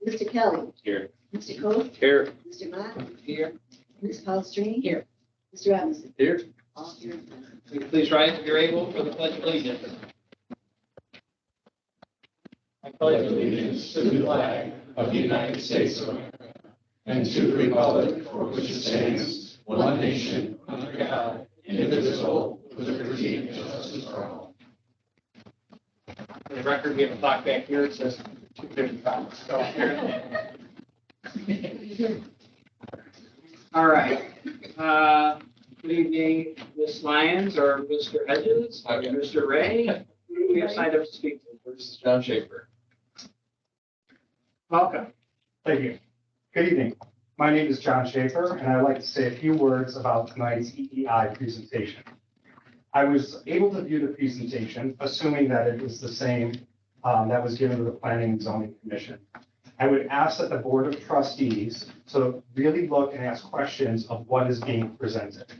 Mr. Kelly. Here. Mr. Coe. Here. Mr. Mott. Here. Ms. Palastrellini. Here. Mr. Robinson. Here. All here and present. Will you please rise if you're able for the pledge of allegiance? I pledge allegiance to the flag of the United States of America and to the republic for which it stands, one nation, under God, indivisible, with liberty and justice for all. For the record, we have a clock back here. It says 2:55. So here. All right. Good evening, Ms. Lyons or Mr. Hedges, or Mr. Ray. Who do we have signed up to speak to? This is John Schaefer. Welcome. Thank you. Good evening. My name is John Schaefer, and I'd like to say a few words about tonight's EEI presentation. I was able to view the presentation, assuming that it was the same that was given to the Planning and Zoning Commission. I would ask that the Board of Trustees to really look and ask questions of what is being presented.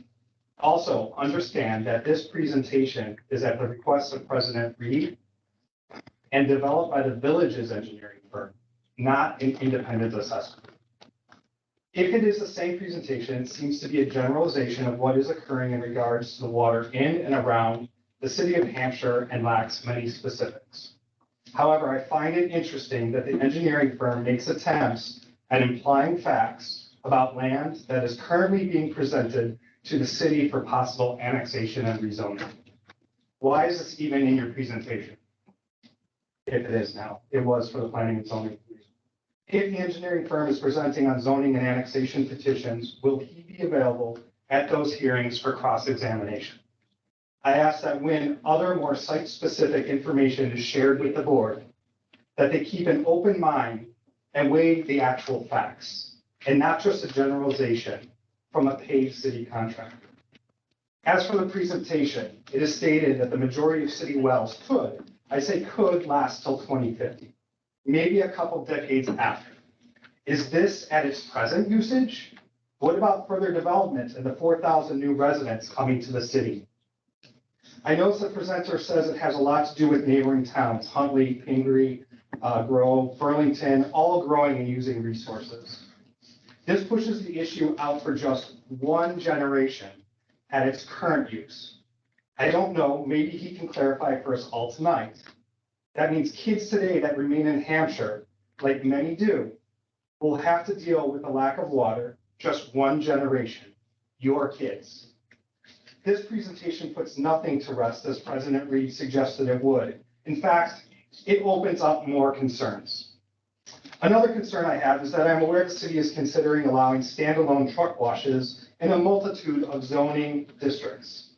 Also, understand that this presentation is at the request of President Reed and developed by the Village's engineering firm, not an independent assessment. If it is the same presentation, it seems to be a generalization of what is occurring in regards to the water in and around the city of Hampshire and lacks many specifics. However, I find it interesting that the engineering firm makes attempts at implying facts about land that is currently being presented to the city for possible annexation and rezoning. Why is this even in your presentation? If it is now, it was for the Planning and Zoning Commission. If the engineering firm is presenting on zoning and annexation petitions, will he be available at those hearings for cross-examination? I ask that when other more site-specific information is shared with the board, that they keep an open mind and weigh the actual facts, and not just a generalization from a paid city contractor. As for the presentation, it is stated that the majority of city wells could, I say could, last till 2050. Maybe a couple decades after. Is this at its present usage? What about further development and the 4,000 new residents coming to the city? I notice the presenter says it has a lot to do with neighboring towns, Huntley, Pingree, Grove, Burlington, all growing and using resources. This pushes the issue out for just one generation at its current use. I don't know, maybe he can clarify for us all tonight. That means kids today that remain in Hampshire, like many do, will have to deal with the lack of water just one generation, your kids. This presentation puts nothing to rest as President Reed suggested it would. In fact, it opens up more concerns. Another concern I have is that I'm aware the city is considering allowing standalone truck washes in a multitude of zoning districts.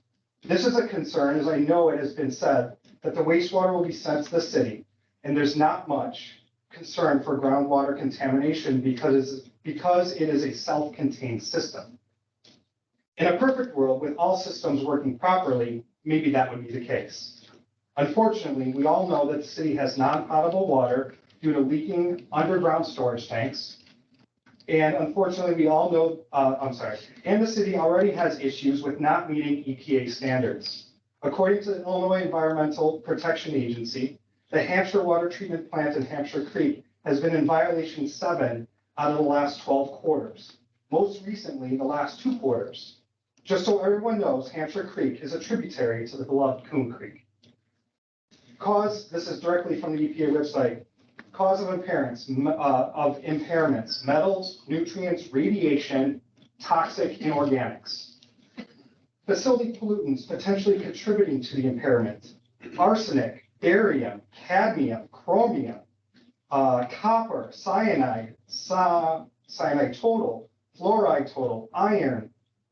This is a concern, as I know it has been said that the wastewater will be sent to the city, and there's not much concern for groundwater contamination because it is a self-contained system. In a perfect world, with all systems working properly, maybe that would be the case. Unfortunately, we all know that the city has non-potable water due to leaking underground storage tanks. And unfortunately, we all know, and the city already has issues with not meeting EPA standards. According to the Illinois Environmental Protection Agency, the Hampshire water treatment plant in Hampshire Creek has been in violation 7 out of the last 12 quarters. Most recently, the last 2 quarters. Just so everyone knows, Hampshire Creek is a tributary to the beloved Coon Creek. This is directly from the EPA website. Cause of impairments, metals, nutrients, radiation, toxic inorganics. Facility pollutants potentially contributing to the impairment. Arsenic, barium, cadmium, chromium, copper, cyanide, cyanide total, fluoride total, iron,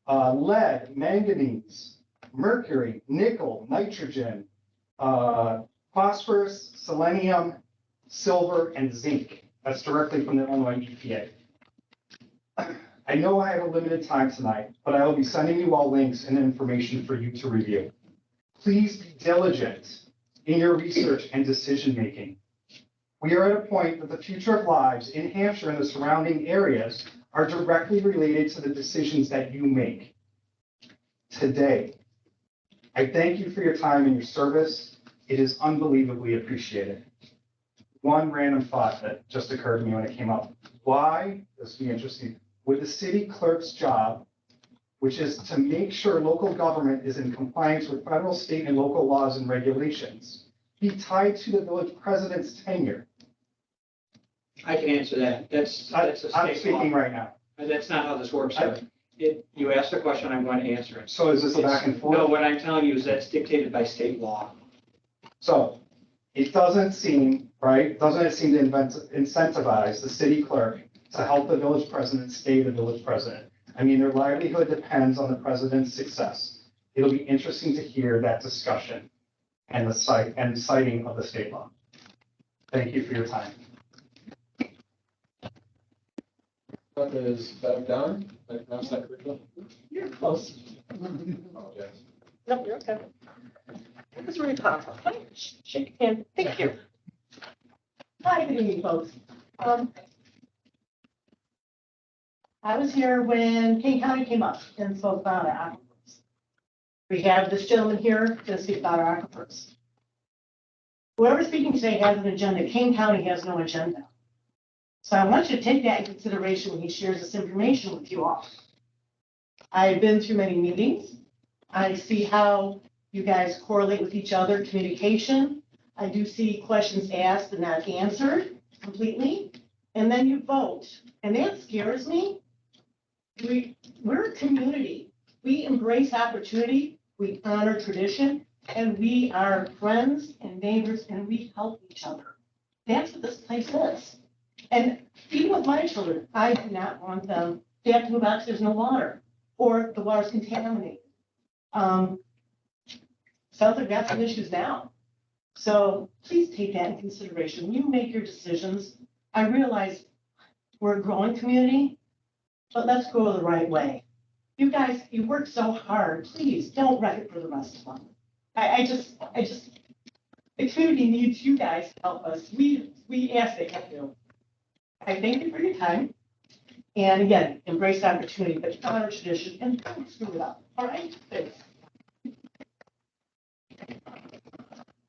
lead, manganese, mercury, nickel, nitrogen, phosphorus, selenium, silver, and zinc. That's directly from the Illinois EPA. I know I have a limited time tonight, but I will be sending you all links and information for you to review. Please be diligent in your research and decision-making. We are at a point that the future of lives in Hampshire and the surrounding areas are directly related to the decisions that you make today. I thank you for your time and your service. It is unbelievably appreciated. one random thought that just occurred to me when it came up. Why, this will be interesting, would the city clerk's job, which is to make sure local government is in compliance with federal, state, and local laws and regulations, be tied to the village president's tenure? I can answer that. That's a I'm state law. speaking right now. That's not how this works, sir. You asked a question, I'm going to answer it. So is this a back and forth? No, what I'm telling you is that's dictated by state law. So it doesn't seem, right, doesn't it seem to incentivize the city clerk to help the village president stay the village president? I mean, their livelihood depends on the president's success. It'll be interesting to hear that discussion and the citing of the state law. Thank you for your time. What is that done? Like, that's not curriculum? You're close. Oh, yes. No, you're okay. That was really powerful. Hi, shake your hand. Thank you. Hi, good evening, folks. I was here when King County came up and spoke about our aquifers. We have this gentleman here to speak about our aquifers. Whoever's speaking today has an agenda. King County has no agenda. So I want you to take that in consideration when he shares this information with you all. I've been through many meetings. I see how you guys correlate with each other, communication. I do see questions asked and not answered completely. And then you vote. And that scares me. We're a community. We embrace opportunity. We honor tradition. And we are friends and neighbors and we help each other. That's what this place is. And even with my children, I do not want them to have to move out because there's no water or the water's contaminated. Sounds like we've got some issues now. So please take that in consideration. When you make your decisions, I realize we're a growing community, but let's go the right way. You guys, you work so hard. Please don't wreck it for the rest of them. I just, the community needs you guys to help us. We ask they have to. I thank you for your time. And again, embrace opportunity, but honor tradition and don't screw it up. All right? Thanks.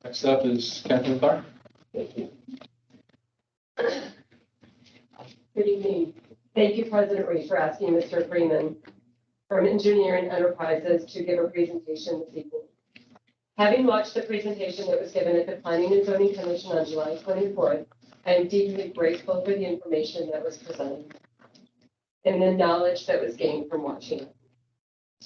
Next up is Catherine Clark. Good evening. Thank you, President Reed, for asking Mr. Freeman from Engineering Enterprises to give a presentation this evening. Having watched the presentation that was given at the Planning and Zoning Commission on July 24th, I am deeply grateful for the information that was presented and the knowledge that was gained from watching it.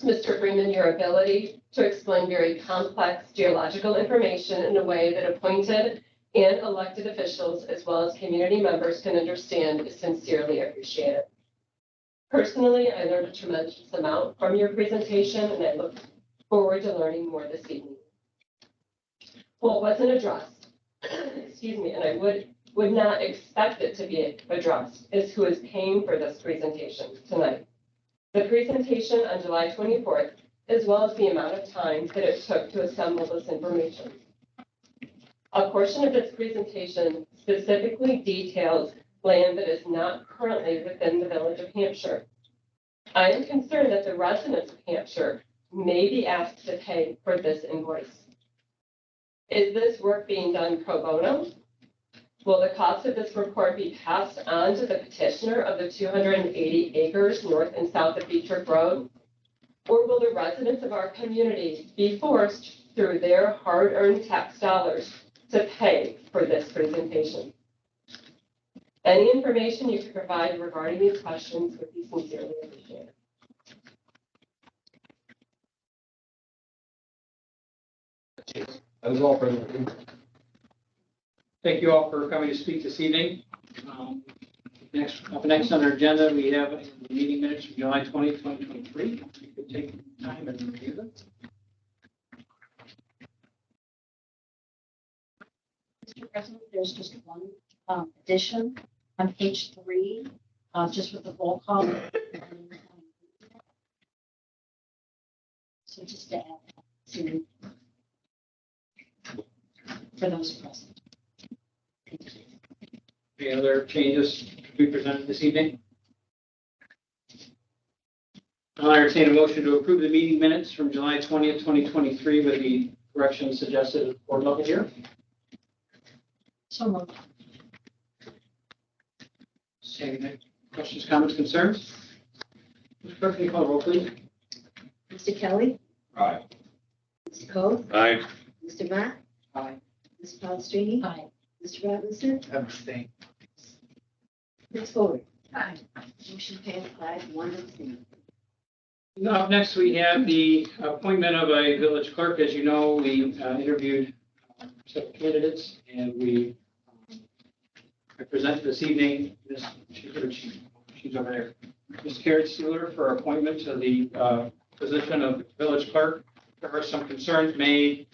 Mr. Freeman, your ability to explain very complex geological information in a way that appointed and elected officials, as well as community members, can understand is sincerely appreciated. Personally, I learned a tremendous amount from your presentation, and I look forward to learning more this evening. What wasn't addressed, excuse me, and I would not expect it to be addressed, is who is paying for this presentation tonight. The presentation on July 24th, as well as the amount of time that it took to assemble this information. A portion of this presentation specifically details land that is not currently within the village of Hampshire. I am concerned that the residents of Hampshire may be asked to pay for this invoice. Is this work being done pro bono? Will the cost of this report be passed on to the petitioner of the 280 acres north and south of Beechworth Road? Or will the residents of our community be forced through their hard-earned tax dollars to pay for this presentation? Any information you can provide regarding these questions would be sincerely appreciated. That is all, President. Thank you all for coming to speak this evening. Next on our agenda, we have the meeting minutes from July 20, 2023. You could take time and review them. Mr. President, there's just one addition on page 3, just with the roll call. So just to add that to for those present. Any other changes to be presented this evening? I'll entertain a motion to approve the meeting minutes from July 20th, 2023 with the corrections suggested at the board level here. So moved. Okay, questions, comments, concerns? Mr. Clerk, can you call the roll, please? Mr. Kelly. Aye. Mr. Cole. Aye. Mr. Matt. Aye. Ms. Palastrellini. Aye. Mr. Robinson. Abstain. Ms. Fodor. Aye. Motion passed 5-1 abstain. Up next, we have the appointment of a village clerk. As you know, we interviewed several candidates, and we I presented this evening, she's over there, Ms. Karen Stuhler for appointment to the position of village clerk. There were some concerns made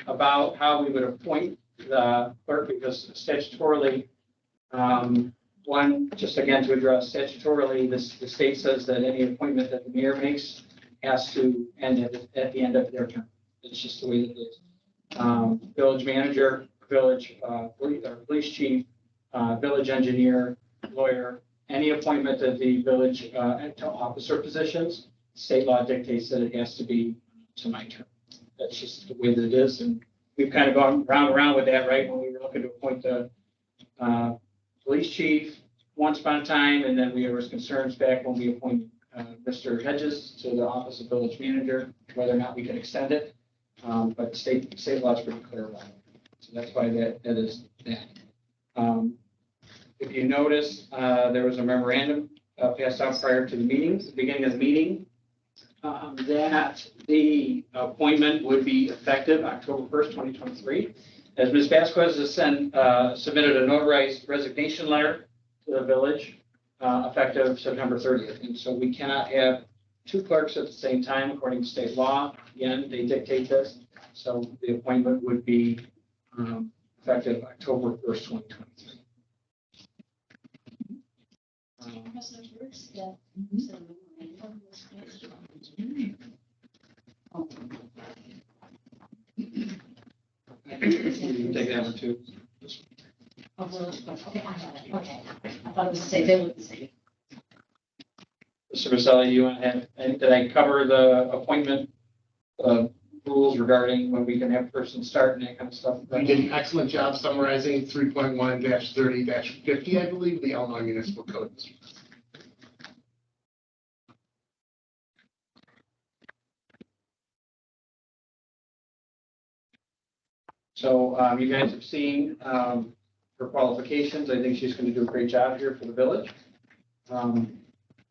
about how we would appoint the clerk because statutorily, one, just again to address statutorily, the state says that any appointment that the mayor makes has to end at the end of their term. It's just the way that it is. Village manager, village police chief, village engineer, lawyer, any appointment that the village officer positions, state law dictates that it has to be to my term. That's just the way that it is. And we've kind of gone round and round with that, right? When we were looking to appoint the police chief once upon a time, and then there was concerns back when we appointed Mr. Hedges to the office of village manager, whether or not we could extend it. But state law is pretty clear about it. So that's why that is that. If you notice, there was a memorandum passed out prior to the beginning of the meeting, that the appointment would be effective October 1st, 2023. As Ms. Vasquez has submitted a notarized resignation letter to the village effective September 30th. And so we cannot have two clerks at the same time according to state law. Again, they dictate this. So the appointment would be effective October 1st, 2023. Has those words that you said memorandum was passed? Oh. You can take that one too. Oh, well, okay, I have it, okay. I thought it was the same, they were the same. Mr. Maselli, you want to have, and did I cover the appointment rules regarding when we can have persons start and that kind of stuff? You did an excellent job summarizing 3.1-30-50, I believe, the Illinois Municipal Code. So you guys have seen her qualifications. I think she's going to do a great job here for the village.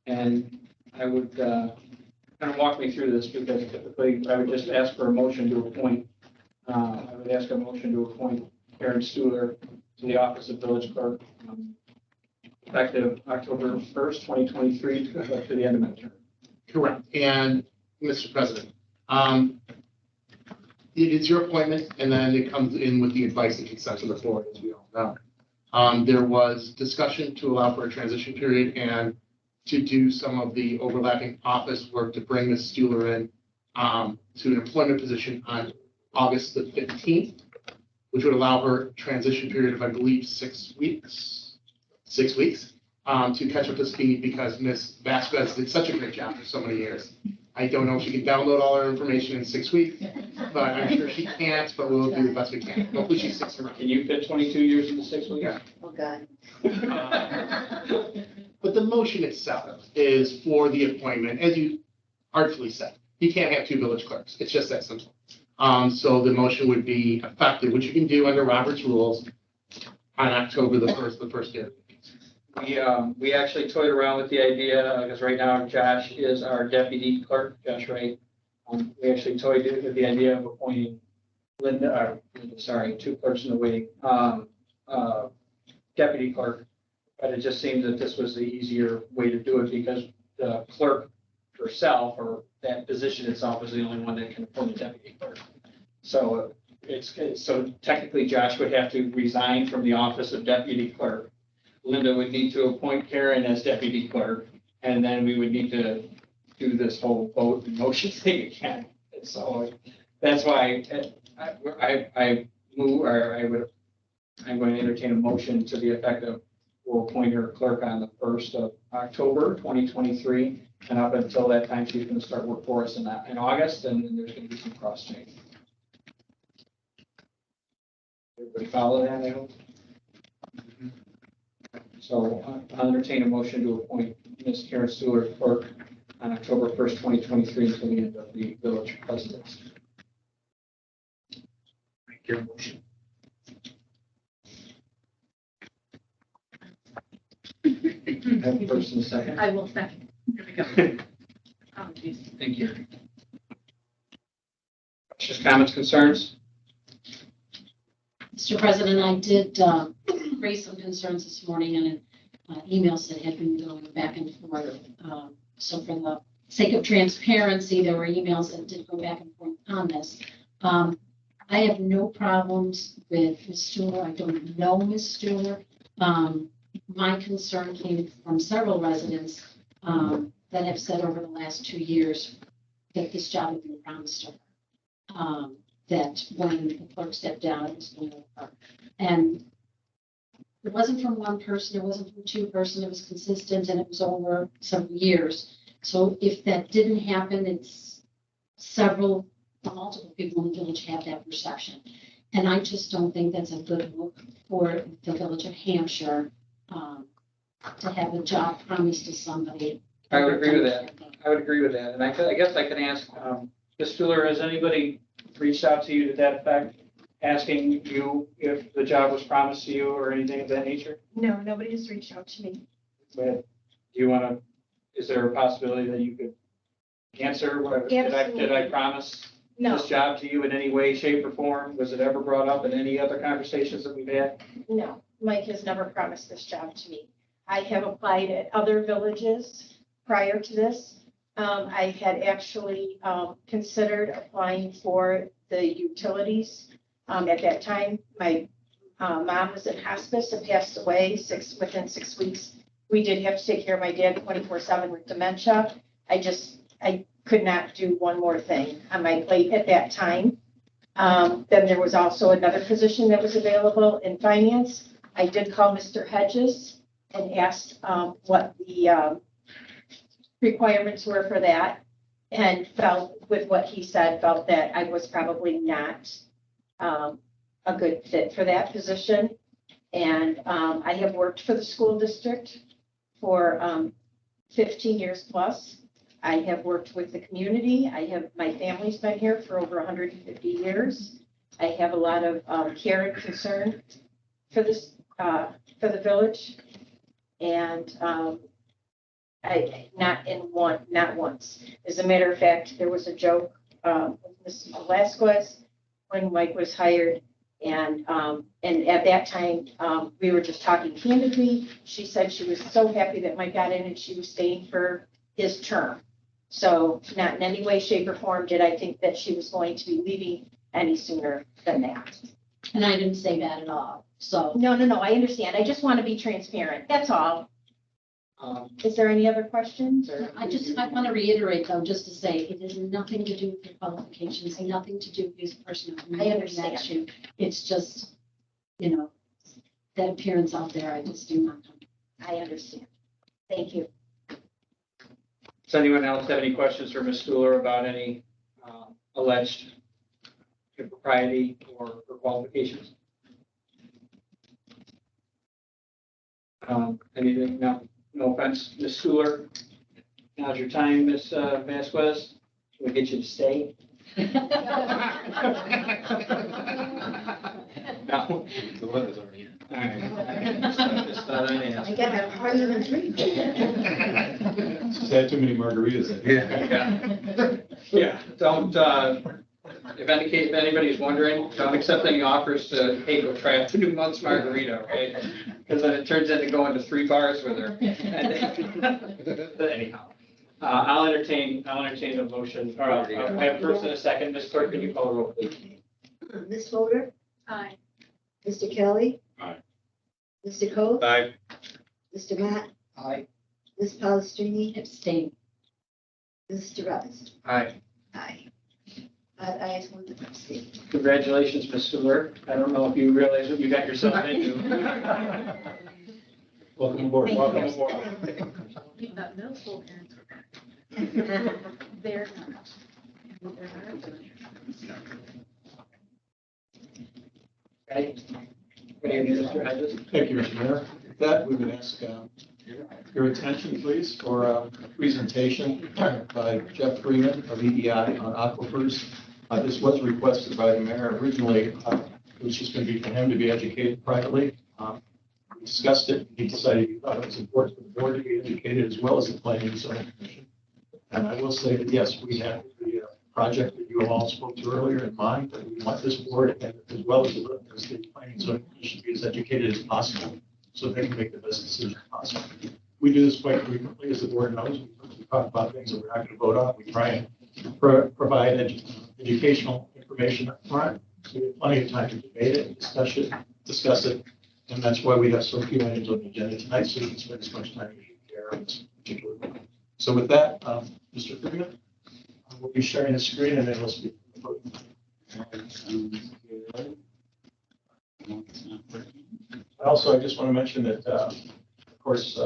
And I would kind of walk me through this because typically I would just ask for a motion to appoint. I would ask a motion to appoint Karen Stuhler to the office of village clerk effective October 1st, 2023 to the end of my term. Correct. And Mr. President, it is your appointment, and then it comes in with the advice and consent of the board, as we all know. There was discussion to allow for a transition period and to do some of the overlapping office work to bring Ms. Stuhler in to an employment position on August the 15th, which would allow her transition period of, I believe, 6 weeks, to catch up to speed because Ms. Vasquez did such a great job for so many years. I don't know if she can download all her information in 6 weeks, but I'm sure she can't, but we'll do the best we can. Hopefully she sticks around. Can you fit 22 years into 6 weeks? Yeah. Oh, God. But the motion itself is for the appointment, as you artfully said. You can't have two village clerks. It's just that simple. So the motion would be effective, which you can do under Robert's rules on October the 1st, the first day. We actually toyed around with the idea, because right now Josh is our deputy clerk, Josh Wright. We actually toyed with the idea of appointing two clerks in the waiting, deputy clerk. But it just seemed that this was the easier way to do it because the clerk herself or that position itself is the only one that can appoint a deputy clerk. So so technically Josh would have to resign from the office of deputy clerk. Linda would need to appoint Karen as deputy clerk, and then we would need to do this whole vote and motion thing again. And so that's why I'm going to entertain a motion to the effect of we'll appoint her clerk on the 1st of October, 2023. And up until that time, she's going to start work for us in August, and then there's going to be some cross change. Everybody follow that, I hope? So I'll entertain a motion to appoint Ms. Karen Stewart clerk on October 1st, 2023 until the end of the village presidents. Make your motion. Have a first and a second. I will second. Here we go. Oh, geez. Thank you. Questions, comments, concerns? Mr. President, I did raise some concerns this morning in emails that had been going back and forth. So for the sake of transparency, there were emails that did go back and forth on this. I have no problems with Ms. Stewart. I don't know Ms. Stewart. My concern came from several residents that have said over the last 2 years that this job had been promised to her. That when the clerk stepped down, it was going to occur. And it wasn't from one person, it wasn't from two persons, it was consistent and it was over several years. So if that didn't happen, it's multiple people in the village have that perception. And I just don't think that's a good look for the village of Hampshire to have a job promised to somebody. I would agree with that. I would agree with that. And I guess I can ask, Ms. Fuller, has anybody reached out to you to that effect, asking you if the job was promised to you or anything of that nature? No, nobody has reached out to me. But do you want to, is there a possibility that you could answer? Did I promise No, this job to you in any way, shape, or form? Was it ever brought up in any other conversations that we've had? no, Mike has never promised this job to me. I have applied at other villages prior to this. I had actually considered applying for the utilities. At that time, my mom was in hospice and passed away within 6 weeks. We did have to take care of my dad 24/7 with dementia. I could not do one more thing on my plate at that time. Then there was also another position that was available in finance. I did call Mr. Hedges and asked what the requirements were for that, and felt with what he said, felt that I was probably not a good fit for that position. And I have worked for the school district for 15 years plus. I have worked with the community. My family's been here for over 150 years. I have a lot of care and concern for this, for the village. And not once. As a matter of fact, there was a joke with Mrs. Velasquez when Mike was hired. And at that time, we were just talking candidly. She said she was so happy that Mike got in and she was staying for his term. So not in any way, shape, or form did I think that she was going to be leaving any sooner than that. And I didn't say that at all. So No, I understand. I just want to be transparent. That's all. Is there any other questions or? I want to reiterate though, just to say, it has nothing to do with your qualifications, nothing to do with his personal. I understand. You. It's just, that appearance out there, I just do not. I understand. Thank you. Does anyone else have any questions for Ms. Stuhler about any alleged impropriety or qualifications? Anything? No. No offense, Ms. Stuhler. Now's your time, Ms. Vasquez. Can we get you to stay? No. The weather's already here. All right. Just thought I'd ask. I got a parliament drink. She's had too many margaritas. Yeah, don't, if anybody's wondering, don't accept any offers to, hey, go try a 2 months margarita, okay? Because then it turns into going to 3 bars with her. But anyhow, I'll entertain a motion, or I have first and a second. Ms. Clerk, can you call the roll, please? Ms. Fodor? Aye. Mr. Kelly? Aye. Mr. Coe? Aye. Mr. Matt? Aye. Ms. Palastrellini? Abstain. Mr. Robinson? Aye. Aye. 5 ayes, 1 abstain. Congratulations, Ms. Stewart. I don't know if you realize what you got yourself into. Welcome aboard. Thank Welcome you. aboard. No full parents were back. They're not. Okay. Good evening, Mr. Hedges. Thank you, Mr. Mayor. With that, we would ask your attention, please, for a presentation by Jeff Freeman of EDI on aquifers. This was requested by the mayor. Originally, it was just going to be for him to be educated privately. We discussed it. He decided he thought it was important for the board to be educated as well as the planning and zoning commission. And I will say that, yes, we have the project that you all spoke to earlier in mind, that we want this board and as well as the planning and zoning commission to be as educated as possible so they can make the best decision possible. We do this quite frequently, as the board knows. We talk about things that we're not going to vote on. We try and provide educational information up front. So we have plenty of time to debate it, discuss it. And that's why we have so few items on the agenda tonight, so we can spend as much time as you care on this particular one. So with that, Mr. Freeman, we'll be sharing the screen and then we'll speak. Also, I just want to mention that, of course,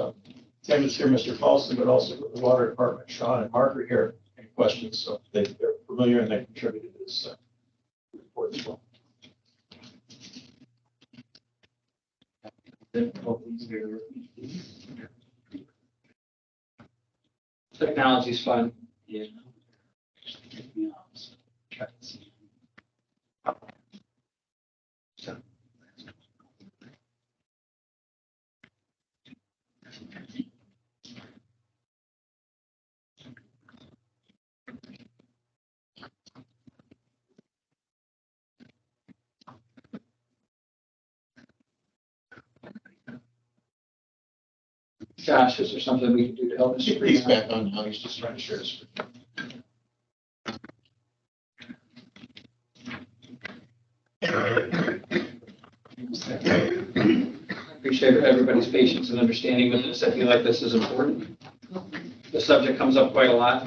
Tim is here, Mr. Paulson, but also the water department, Sean and Mark are here. Any questions? So they're familiar and they contributed to this report as well. Technology's fun. Yeah. Josh, is there something we can do to help Mr. He's Freeman? back on now. He's just trying to share his screen. Appreciate everybody's patience and understanding with this. I feel like this is important. The subject comes up quite a lot.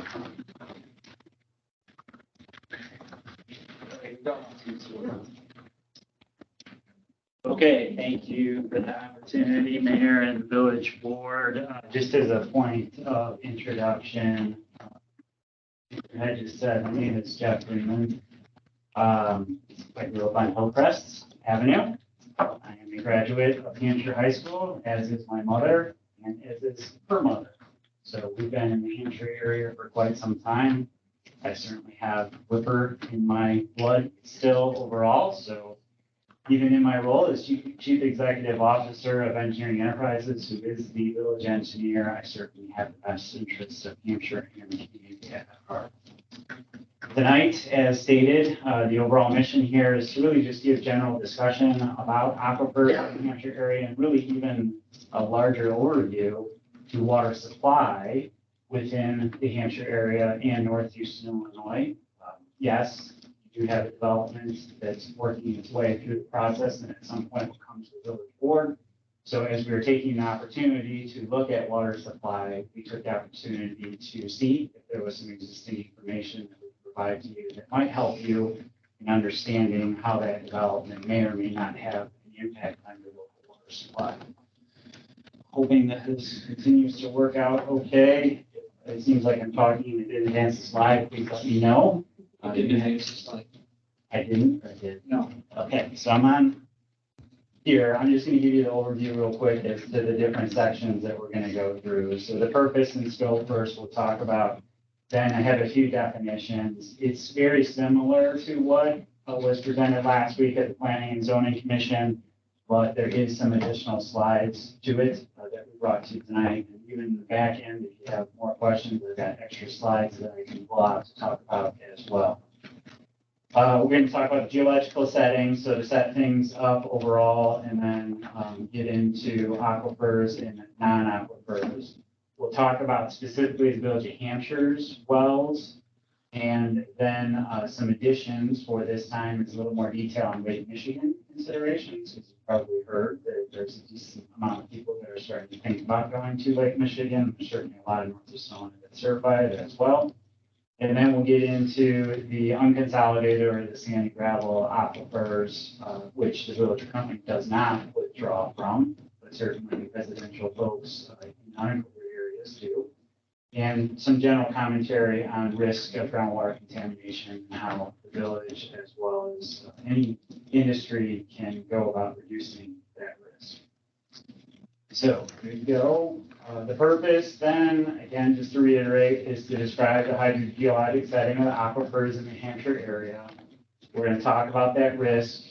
Okay, thank you for the opportunity, Mayor and the Village Board. Just as a point of introduction, I just said, my name is Jeff Freeman. I grew up on Hillcrest Avenue. I am a graduate of Hampshire High School, as is my mother, and as is her mother. So we've been in the Hampshire area for quite some time. I certainly have Whipper in my blood still overall, so even in my role as Chief Executive Officer of Engineering Enterprises, who is the village engineer, I certainly have the best interests of Hampshire and the community at heart. Tonight, as stated, the overall mission here is to really just give general discussion about aquifers in the Hampshire area and really even a larger overview to water supply within the Hampshire area and North Houston, Illinois. Yes, you do have a development that's working its way through the process and at some point will come to the village board. So as we were taking the opportunity to look at water supply, we took the opportunity to see if there was some existing information that we could provide to you that might help you in understanding how that development may or may not have an impact on your local water supply. Hoping that this continues to work out okay. It seems like I'm talking, it didn't advance the slide, please let me know. I didn't advance the slide. I didn't, or I did? No. Okay, so I'm on here. I'm just going to give you the overview real quick as to the different sections that we're going to go through. So the purpose and scope first we'll talk about. Then I have a few definitions. It's very similar to what was presented last week at the Planning and Zoning Commission, but there is some additional slides to it that we brought to you tonight. And even in the back end, if you have more questions, I've got extra slides that I can pull out to talk about as well. We're going to talk about geological settings, so to set things up overall, and then get into aquifers and non-aquifers. We'll talk about specifically the Village of Hampshire's wells, and then some additions for this time. It's a little more detail on Lake Michigan considerations. As you've probably heard, that there's a decent amount of people that are starting to think about going to Lake Michigan. There's certainly a lot of North Houston that's certified as well. And then we'll get into the unconsolidated or the sandy gravel aquifers, which the village currently does not withdraw from, but certainly residential folks in unincorporated areas do. And some general commentary on risk of groundwater contamination and how the village, as well as any industry, can go about reducing So there you go. The purpose then, again, just to reiterate, is to describe the hydrogeologic setting of the aquifers in the Hampshire area. We're going to talk about that risk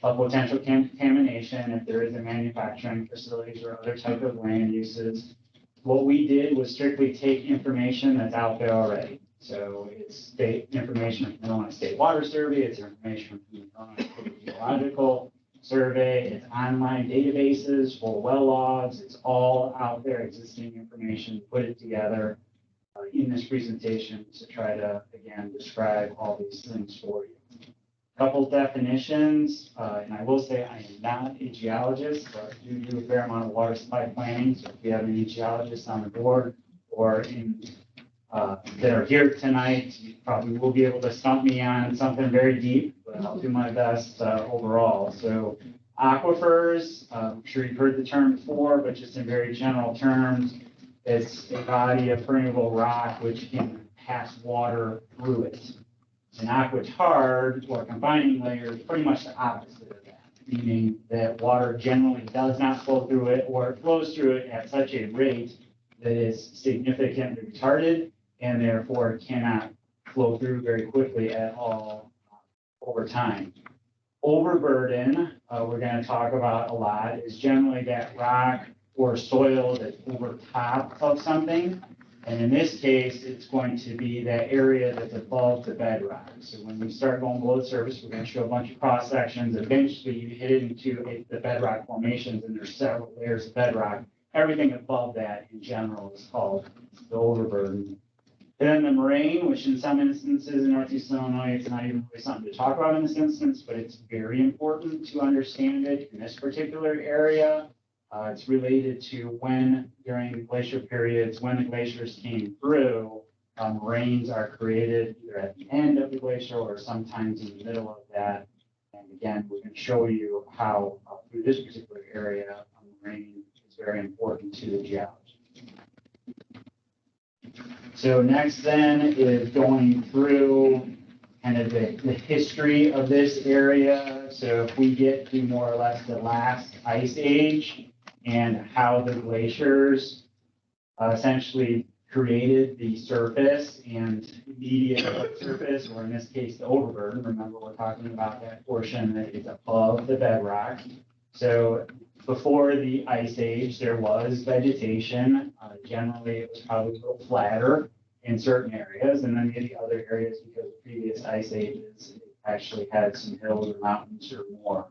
of potential contamination if there is a manufacturing facilities or other type of land uses. What we did was strictly take information that's out there already. So it's state information from the Illinois State Water Survey, it's information from the Illinois Geological Survey, it's online databases for well logs, it's all out there, existing information, put it together in this presentation to try to, again, describe all these things for you. Couple definitions, and I will say I am not a geologist, but I do a fair amount of water supply planning. So if we have any geologists on the board or that are here tonight, you probably will be able to stump me on something very deep, but I'll do my best overall. So aquifers, I'm sure you've heard the term before, but just in very general terms, it's a body of permeable rock which can pass water through it. An aquitard or confining layer is pretty much the opposite of that, meaning that water generally does not flow through it or it flows through it at such a rate that is significantly retarded and therefore cannot flow through very quickly at all over time. Overburden, we're going to talk about a lot, is generally that rock or soil that's over top of something. And in this case, it's going to be that area that's above the bedrock. So when we start going below the surface, we're going to show a bunch of cross sections. Eventually, you hit it into the bedrock formations, and there's several layers of bedrock. Everything above that, in general, is called the overburden. And then the moraine, which in some instances in Northeast Illinois, it's not even really something to talk about in this instance, but it's very important to understand it in this particular area. It's related to when, during glacier periods, when the glaciers came through, moraines are created either at the end of the glacier or sometimes in the middle of that. And again, we're going to show you how through this particular area, a moraine is very important to the geology. So next then is going through kind of the history of this area. So if we get to more or less the last ice age, and how the glaciers essentially created the surface and immediate surface, or in this case, the overburden. Remember, we're talking about that portion that is above the bedrock. So before the ice age, there was vegetation. Generally, it was probably a little flatter in certain areas, and then the other areas, because of previous ice ages, it actually had some hills or mountains or more.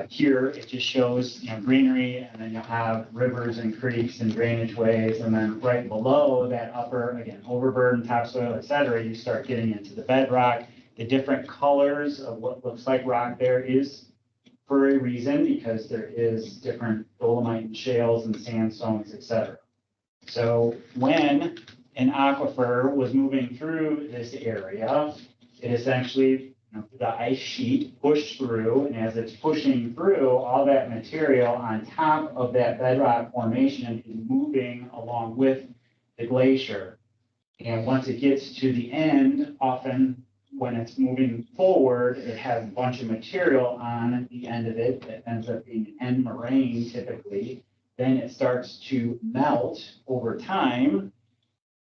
Here, it just shows, greenery, and then you'll have rivers and creeks and drainage ways, and then right below that upper, again, overburden, topsoil, et cetera, you start getting into the bedrock. The different colors of what looks like rock there is for a reason, because there is different dolomite and shales and sandstones, et cetera. So when an aquifer was moving through this area, it essentially, the ice sheet pushed through, and as it's pushing through, all that material on top of that bedrock formation is moving along with the glacier. And once it gets to the end, often when it's moving forward, it has a bunch of material on the end of it that ends up being an end moraine typically. Then it starts to melt over time,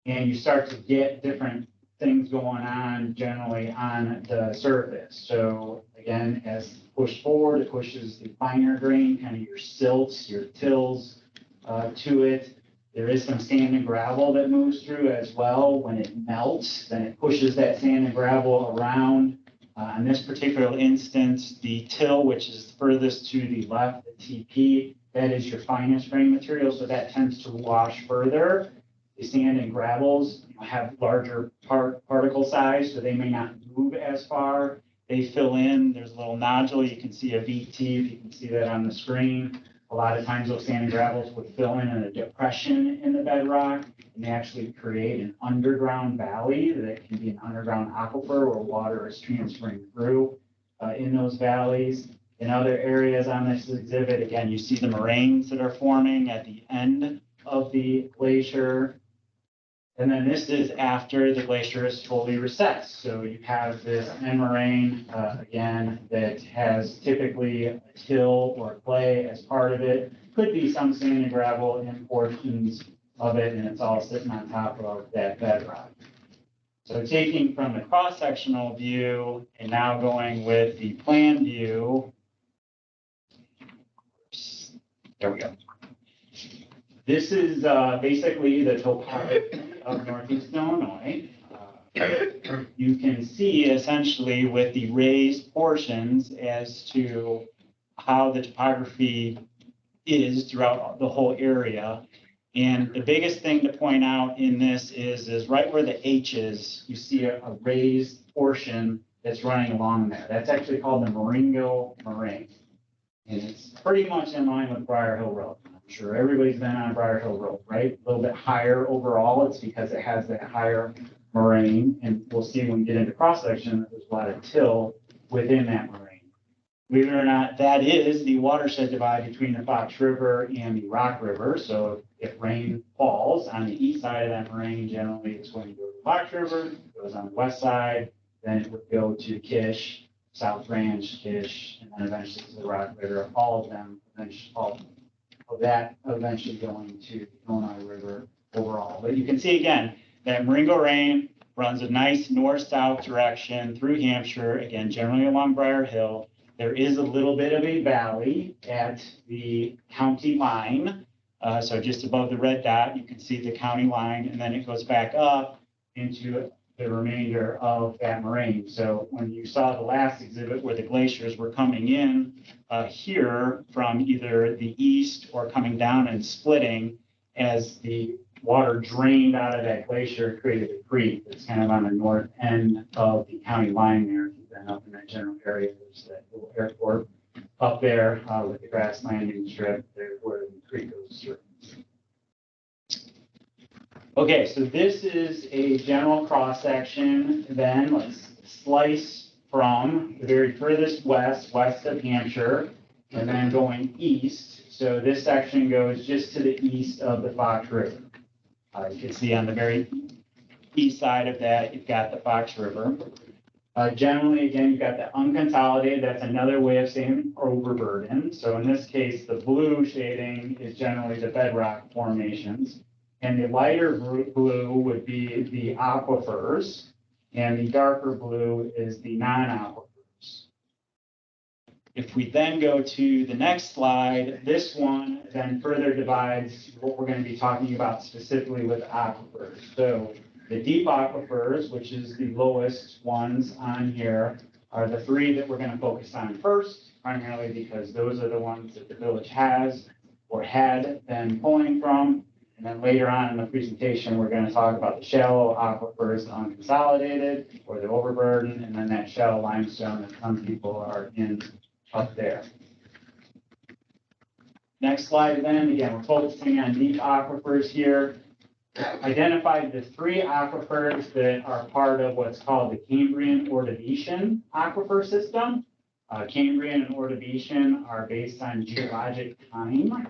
and you start to get different things going on generally on the surface. So again, as pushed forward, it pushes the finer grain, kind of your silts, your tills to it. There is some sand and gravel that moves through as well. When it melts, then it pushes that sand and gravel around. In this particular instance, the till, which is furthest to the left, the TP, that is your finest grain material, so that tends to wash further. The sand and gravels have larger particle size, so they may not move as far. They fill in. There's a little nodule. You can see a VT, if you can see that on the screen. A lot of times those sand and gravels would fill in a depression in the bedrock, and they actually create an underground valley that can be an underground aquifer where water is transferring through in those valleys. In other areas on this exhibit, again, you see the moraines that are forming at the end of the glacier. And then this is after the glacier is fully recessed. So you have this end moraine, again, that has typically a till or clay as part of it. could be some sand and gravel in portions of it, and it's all sitting on top of that bedrock. So taking from the cross-sectional view and now going with the plan view. There we go. This is basically the topography of Northeast Illinois. You can see essentially with the raised portions as to how the topography is throughout the whole area. And the biggest thing to point out in this is right where the H is, you see a raised portion that's running along there. That's actually called the Marengo Moraine. And it's pretty much in line with Briar Hill Road. I'm sure everybody's been on Briar Hill Road, right? A little bit higher overall. It's because it has that higher moraine. And we'll see when we get into cross-section that there's a lot of till within that moraine. Believe it or not, that is the watershed divide between the Fox River and the Rock River. So if rain falls on the east side of that moraine, generally it's going to go to the Fox River. If it goes on the west side, then it would go to Kish, South Ranch, Kish, and then eventually to the Rock River. All of them, all of that eventually going to the Illinois River overall. But you can see again, that Marengo Moraine runs a nice north-south direction through Hampshire, again, generally along Briar Hill. There is a little bit of a valley at the county line. So just above the red dot, you can see the county line, and then it goes back up into the remainder of that moraine. So when you saw the last exhibit where the glaciers were coming in here from either the east or coming down and splitting, as the water drained out of that glacier, it created a creek that's kind of on the north end of the county line there. If you've been up in that general area, there's that little airport up there with the grass landing strip there where the creek goes through. Okay, so this is a general cross section. Then let's slice from the very furthest west of Hampshire, and then going east. So this section goes just to the east of the Fox River. You can see on the very east side of that, you've got the Fox River. Generally, again, you've got the unconsolidated. That's another way of saying overburden. So in this case, the blue shading is generally the bedrock formations. And the lighter blue would be the aquifers. And the darker blue is the non-aquifers. If we then go to the next slide, this one then further divides what we're going to be talking about specifically with aquifers. So the deep aquifers, which is the lowest ones on here, are the three that we're going to focus on first, primarily because those are the ones that the village has or had been pulling from. And then later on in the presentation, we're going to talk about the shallow aquifers, the unconsolidated, or the overburden, and then that shallow limestone that some people are in up there. Next slide then, again, we're focusing on deep aquifers here. Identified the three aquifers that are part of what's called the Cambrian Ordovician aquifer system. Cambrian and Ordovician are based on geologic time.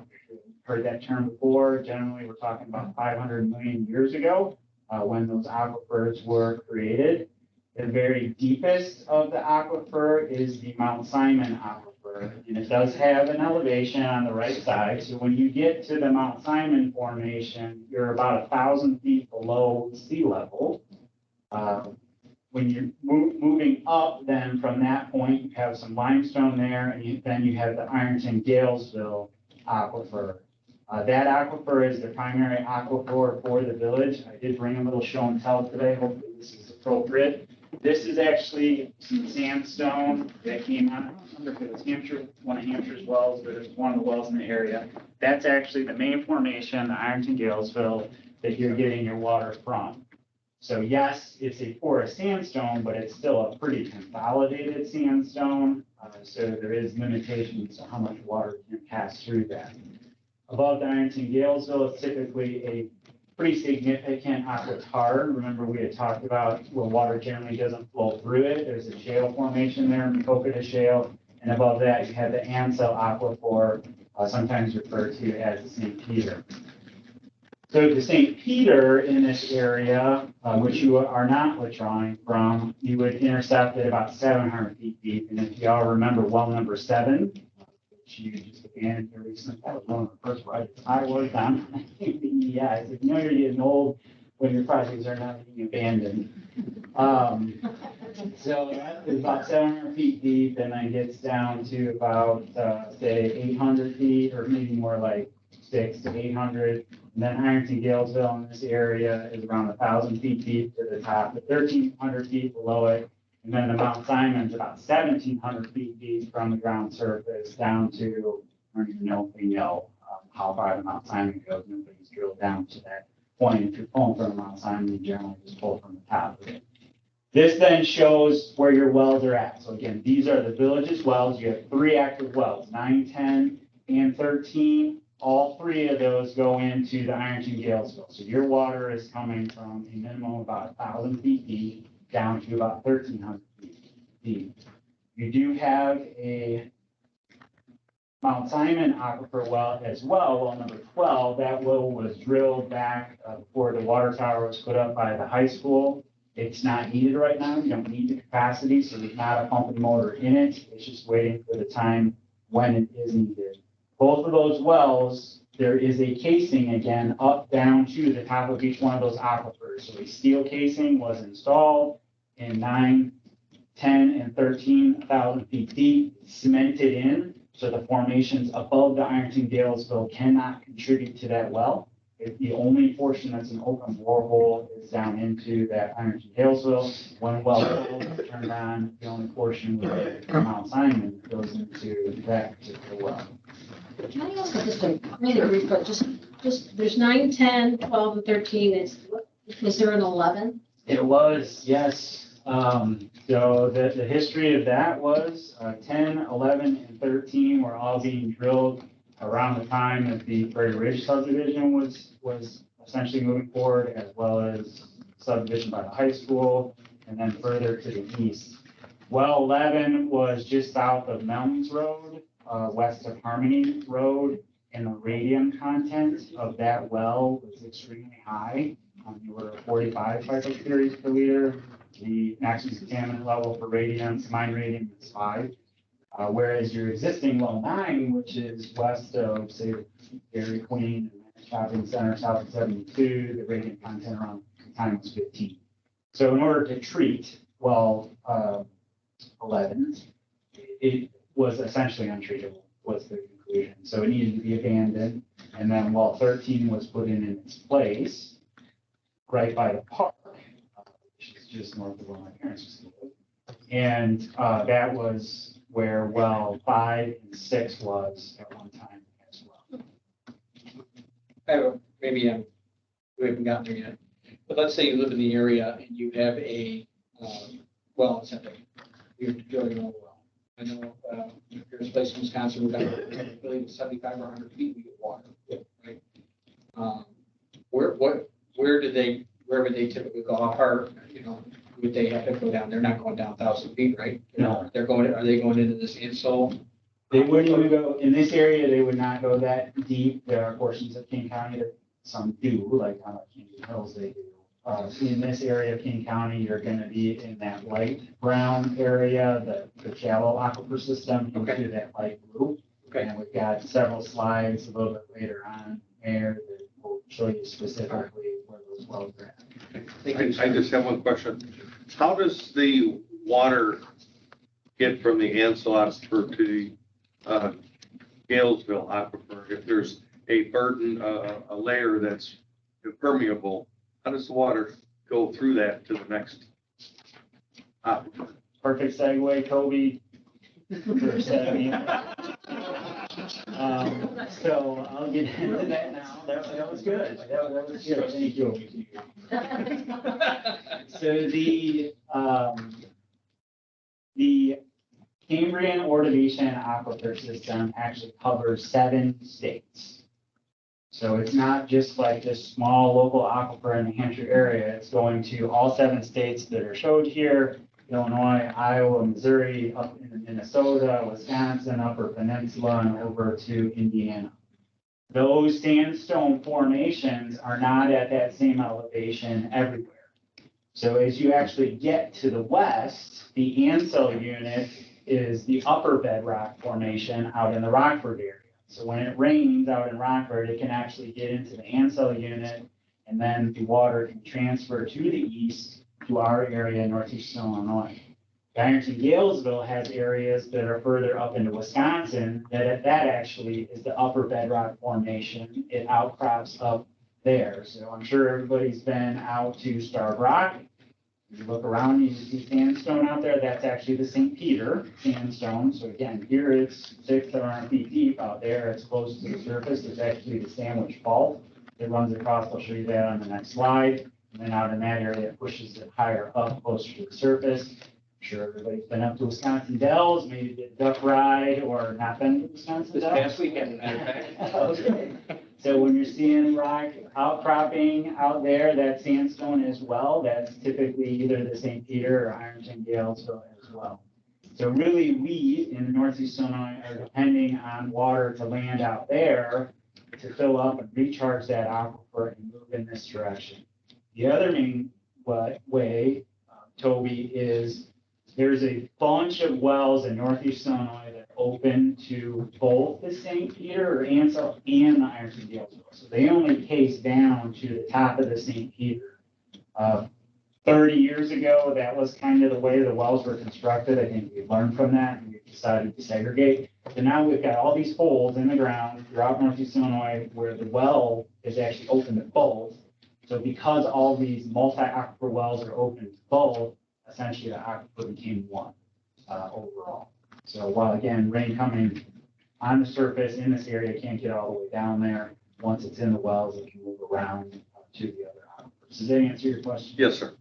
Heard that term before. Generally, we're talking about 500 million years ago when those aquifers were created. The very deepest of the aquifer is the Mount Simon aquifer, and it does have an elevation on the right side. So when you get to the Mount Simon formation, you're about 1,000 feet below sea level. When you're moving up, then from that point, you have some limestone there, and then you have the Ironton-Galesville aquifer. That aquifer is the primary aquifer for the village. I did bring a little show and tell today. Hopefully this is appropriate. This is actually some sandstone that came out. I don't remember if it was Hampshire, one of Hampshire's wells, but it's one of the wells in the area. That's actually the main formation, the Ironton-Galesville, that you're getting your water from. So yes, it's a porous sandstone, but it's still a pretty consolidated sandstone. So there is limitations to how much water can pass through that. Above the Ironton-Galesville, it's typically a pretty significant aquitard. Remember, we had talked about where water generally doesn't flow through it. There's a shale formation there, Coconut Shale. And above that, you have the Ansel aquifer, sometimes referred to as the St. Peter. So the St. Peter in this area, which you are not withdrawing from, you would intercept at about 700 feet deep. And if you all remember well number 7, which you just abandoned here recently. That was one of the first projects I worked on. Yeah, I said, you're getting old when your projects are not being abandoned. So that is about 700 feet deep, and then gets down to about, say, 800 feet, or maybe more like 600 to 800. And then Ironton Galesville in this area is around 1,000 feet deep to the top, 1,300 feet below it. And then the Mount Simon's about 1,700 feet deep from the ground surface down to, I don't even know if we know how far the Mount Simon goes. Nobody's drilled down to that point. If you're pulling from the Mount Simon, you generally just pull from the top of it. This then shows where your wells are at. So again, these are the village's wells. You have 3 active wells, 9, 10, and 13. All 3 of those go into the Ironton Galesville. So your water is coming from a minimum of about 1,000 feet deep down to about 1,300 feet deep. You do have a Mount Simon aquifer well as well, well number 12. That well was drilled back before the water tower was put up by the high school. It's not needed right now. You don't need the capacity, so there's not a pumping motor in it. It's just waiting for the time when it is needed. Both of those wells, there is a casing again up down to the top of each one of those aquifers. So a steel casing was installed in 9, 10, and 13,000 feet deep, cemented in, so the formations above the Ironton Galesville cannot contribute to that well. The only portion that's an open borehole is down into that Ironton Galesville. When well is turned on, the only portion with Mount Simon goes into that particular well. Can I ask just a really brief, but just, there's 9, 10, 12, and 13. Was there an 11? It was, yes. So the history of that was 10, 11, and 13 were all being drilled around the time that the Prairie Ridge subdivision was essentially moving forward, as well as subdivision by the high school, and then further to the east. Well 11 was just south of Mountains Road, west of Harmony Road, and the radium content of that well was extremely high. You were 45 picocuries per liter. The maximum contaminant level for radium, combined radium, is 5. Whereas your existing well 9, which is west of, say, Dairy Queen, Shopping Center, south of 72, the radium content around the time was 15. So in order to treat well 11, it was essentially untreatable, was the conclusion. So it needed to be abandoned. And then well 13 was put in its place right by the park, which is just north of where my parents used to live. And that was where well 5 and 6 was at one time as well. Maybe we haven't gotten there yet. But let's say you live in the area and you have a well in septic. You're drilling an oil well. I know there's a place in Wisconsin where I believe it's 75 or 100 feet we get water. Right? Where would they typically go? How far, would they have to go down? They're not going down 1,000 feet, right? No. Are they going into this insole? They wouldn't even go, in this area, they would not go that deep. There are portions of King County that some do, like on Canyon Hills they do. In this area of King County, you're going to be in that light brown area, the shallow aquifer system into that light blue. Okay. And we've got several slides a little bit later on there that will show you specifically where those wells are at. I just have one question. How does the water get from the Ansel aquifer to the Galesville aquifer? If there's a burden, a layer that's impermeable, how does the water go through that to the next aquifer? Perfect segue, Kobe. For setting. So I'll get into that now. That was good. That was good. Thank you. So the Cambrian Ordovician aquifer system actually covers 7 states. So it's not just like this small local aquifer in the Hampshire area. It's going to all 7 states that are showed here: Illinois, Iowa, Missouri, up into Minnesota, Wisconsin, Upper Peninsula, and over to Indiana. Those sandstone formations are not at that same elevation everywhere. So as you actually get to the west, the Ansel unit is the upper bedrock formation out in the Rockford area. So when it rains out in Rockford, it can actually get into the Ansel unit, and then the water can transfer to the east to our area in northeastern Illinois. Ironton Galesville has areas that are further up into Wisconsin that actually is the upper bedrock formation. It outcrops up there. So I'm sure everybody's been out to Starved Rock. If you look around, you see sandstone out there. That's actually the St. Peter sandstone. So again, here it's 600 feet deep. Out there, it's close to the surface. It's actually the Sandwich Fault that runs across. I'll show you that on the next slide. And then out in that area, it pushes it higher up, closer to the surface. I'm sure everybody's been up to Wisconsin Dells, maybe did duck ride or not been to Wisconsin This Dells. past weekend, matter of fact. Okay. So when you're seeing rock outcropping out there, that sandstone as well, that's typically either the St. Peter or Ironton Galesville as well. So really, we in Northeast Illinois are depending on water to land out there to fill up and recharge that aquifer and move in this direction. The other main way, Toby, is there's a bunch of wells in Northeast Illinois that are open to both the St. Peter or Ansel and the Ironton Galesville. So they only case down to the top of the St. Peter. 30 years ago, that was kind of the way the wells were constructed. I think we learned from that and we decided to segregate. So now we've got all these holes in the ground throughout Northeast Illinois where the well is actually open to both. So because all these multi-aquifer wells are open to both, essentially the aquifer became one overall. So while again, rain coming on the surface in this area can't get all the way down there, once it's in the wells, it can move around to the other aquifers. Does that answer your question? Yes, sir.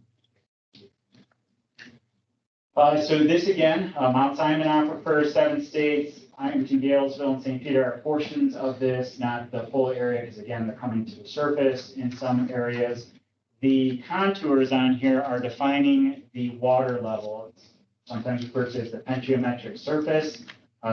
So this again, Mount Simon Aquifer, 7 states, Ironton, Galesville, and St. Peter are portions of this, not the full area, because again, they're coming to the surface in some areas. The contours on here are defining the water level. It's sometimes referred to as the pentiometric surface.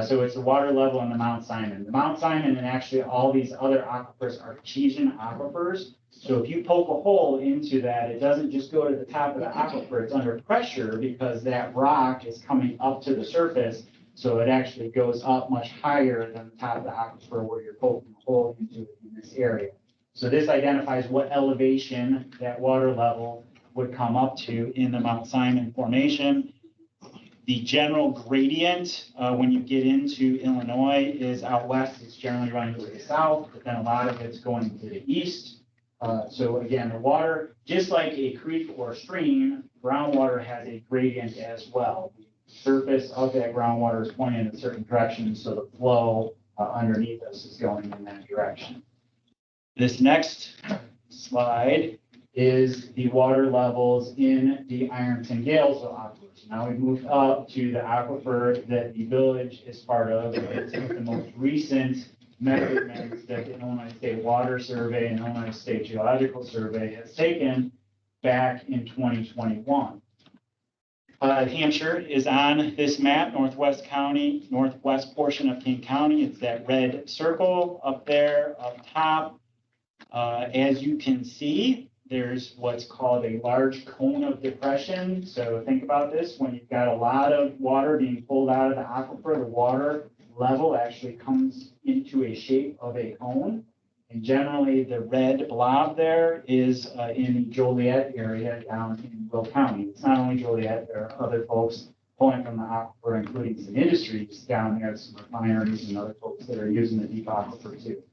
So it's the water level in the Mount Simon. The Mount Simon and actually all these other aquifers are artesian aquifers. So if you poke a hole into that, it doesn't just go to the top of the aquifer, it's under pressure because that rock is coming up to the surface. So it actually goes up much higher than the top of the aquifer where you're poking a hole into it in this area. So this identifies what elevation that water level would come up to in the Mount Simon formation. The general gradient when you get into Illinois is out west, it's generally running to the south, but then a lot of it's going to the east. So again, the water, just like a creek or a stream, groundwater has a gradient as well. The surface of that groundwater is pointing in a certain direction, so the flow underneath us is going in that direction. This next slide is the water levels in the Ironton Galesville aquifer. Now we've moved up to the aquifer that the village is part of. It's the most recent measurements that the Illinois State Water Survey and Illinois State Geological Survey has taken back in 2021. Hampshire is on this map, northwest portion of King County. It's that red circle up there up top. As you can see, there's what's called a large cone of depression. So think about this, when you've got a lot of water being pulled out of the aquifer, the water level actually comes into a shape of a cone. And generally the red blob there is in the Joliet area down in Will County. It's not only Joliet, there are other folks pulling from the aquifer, including some industries down there, some refineries and other folks that are using the deep aquifer too.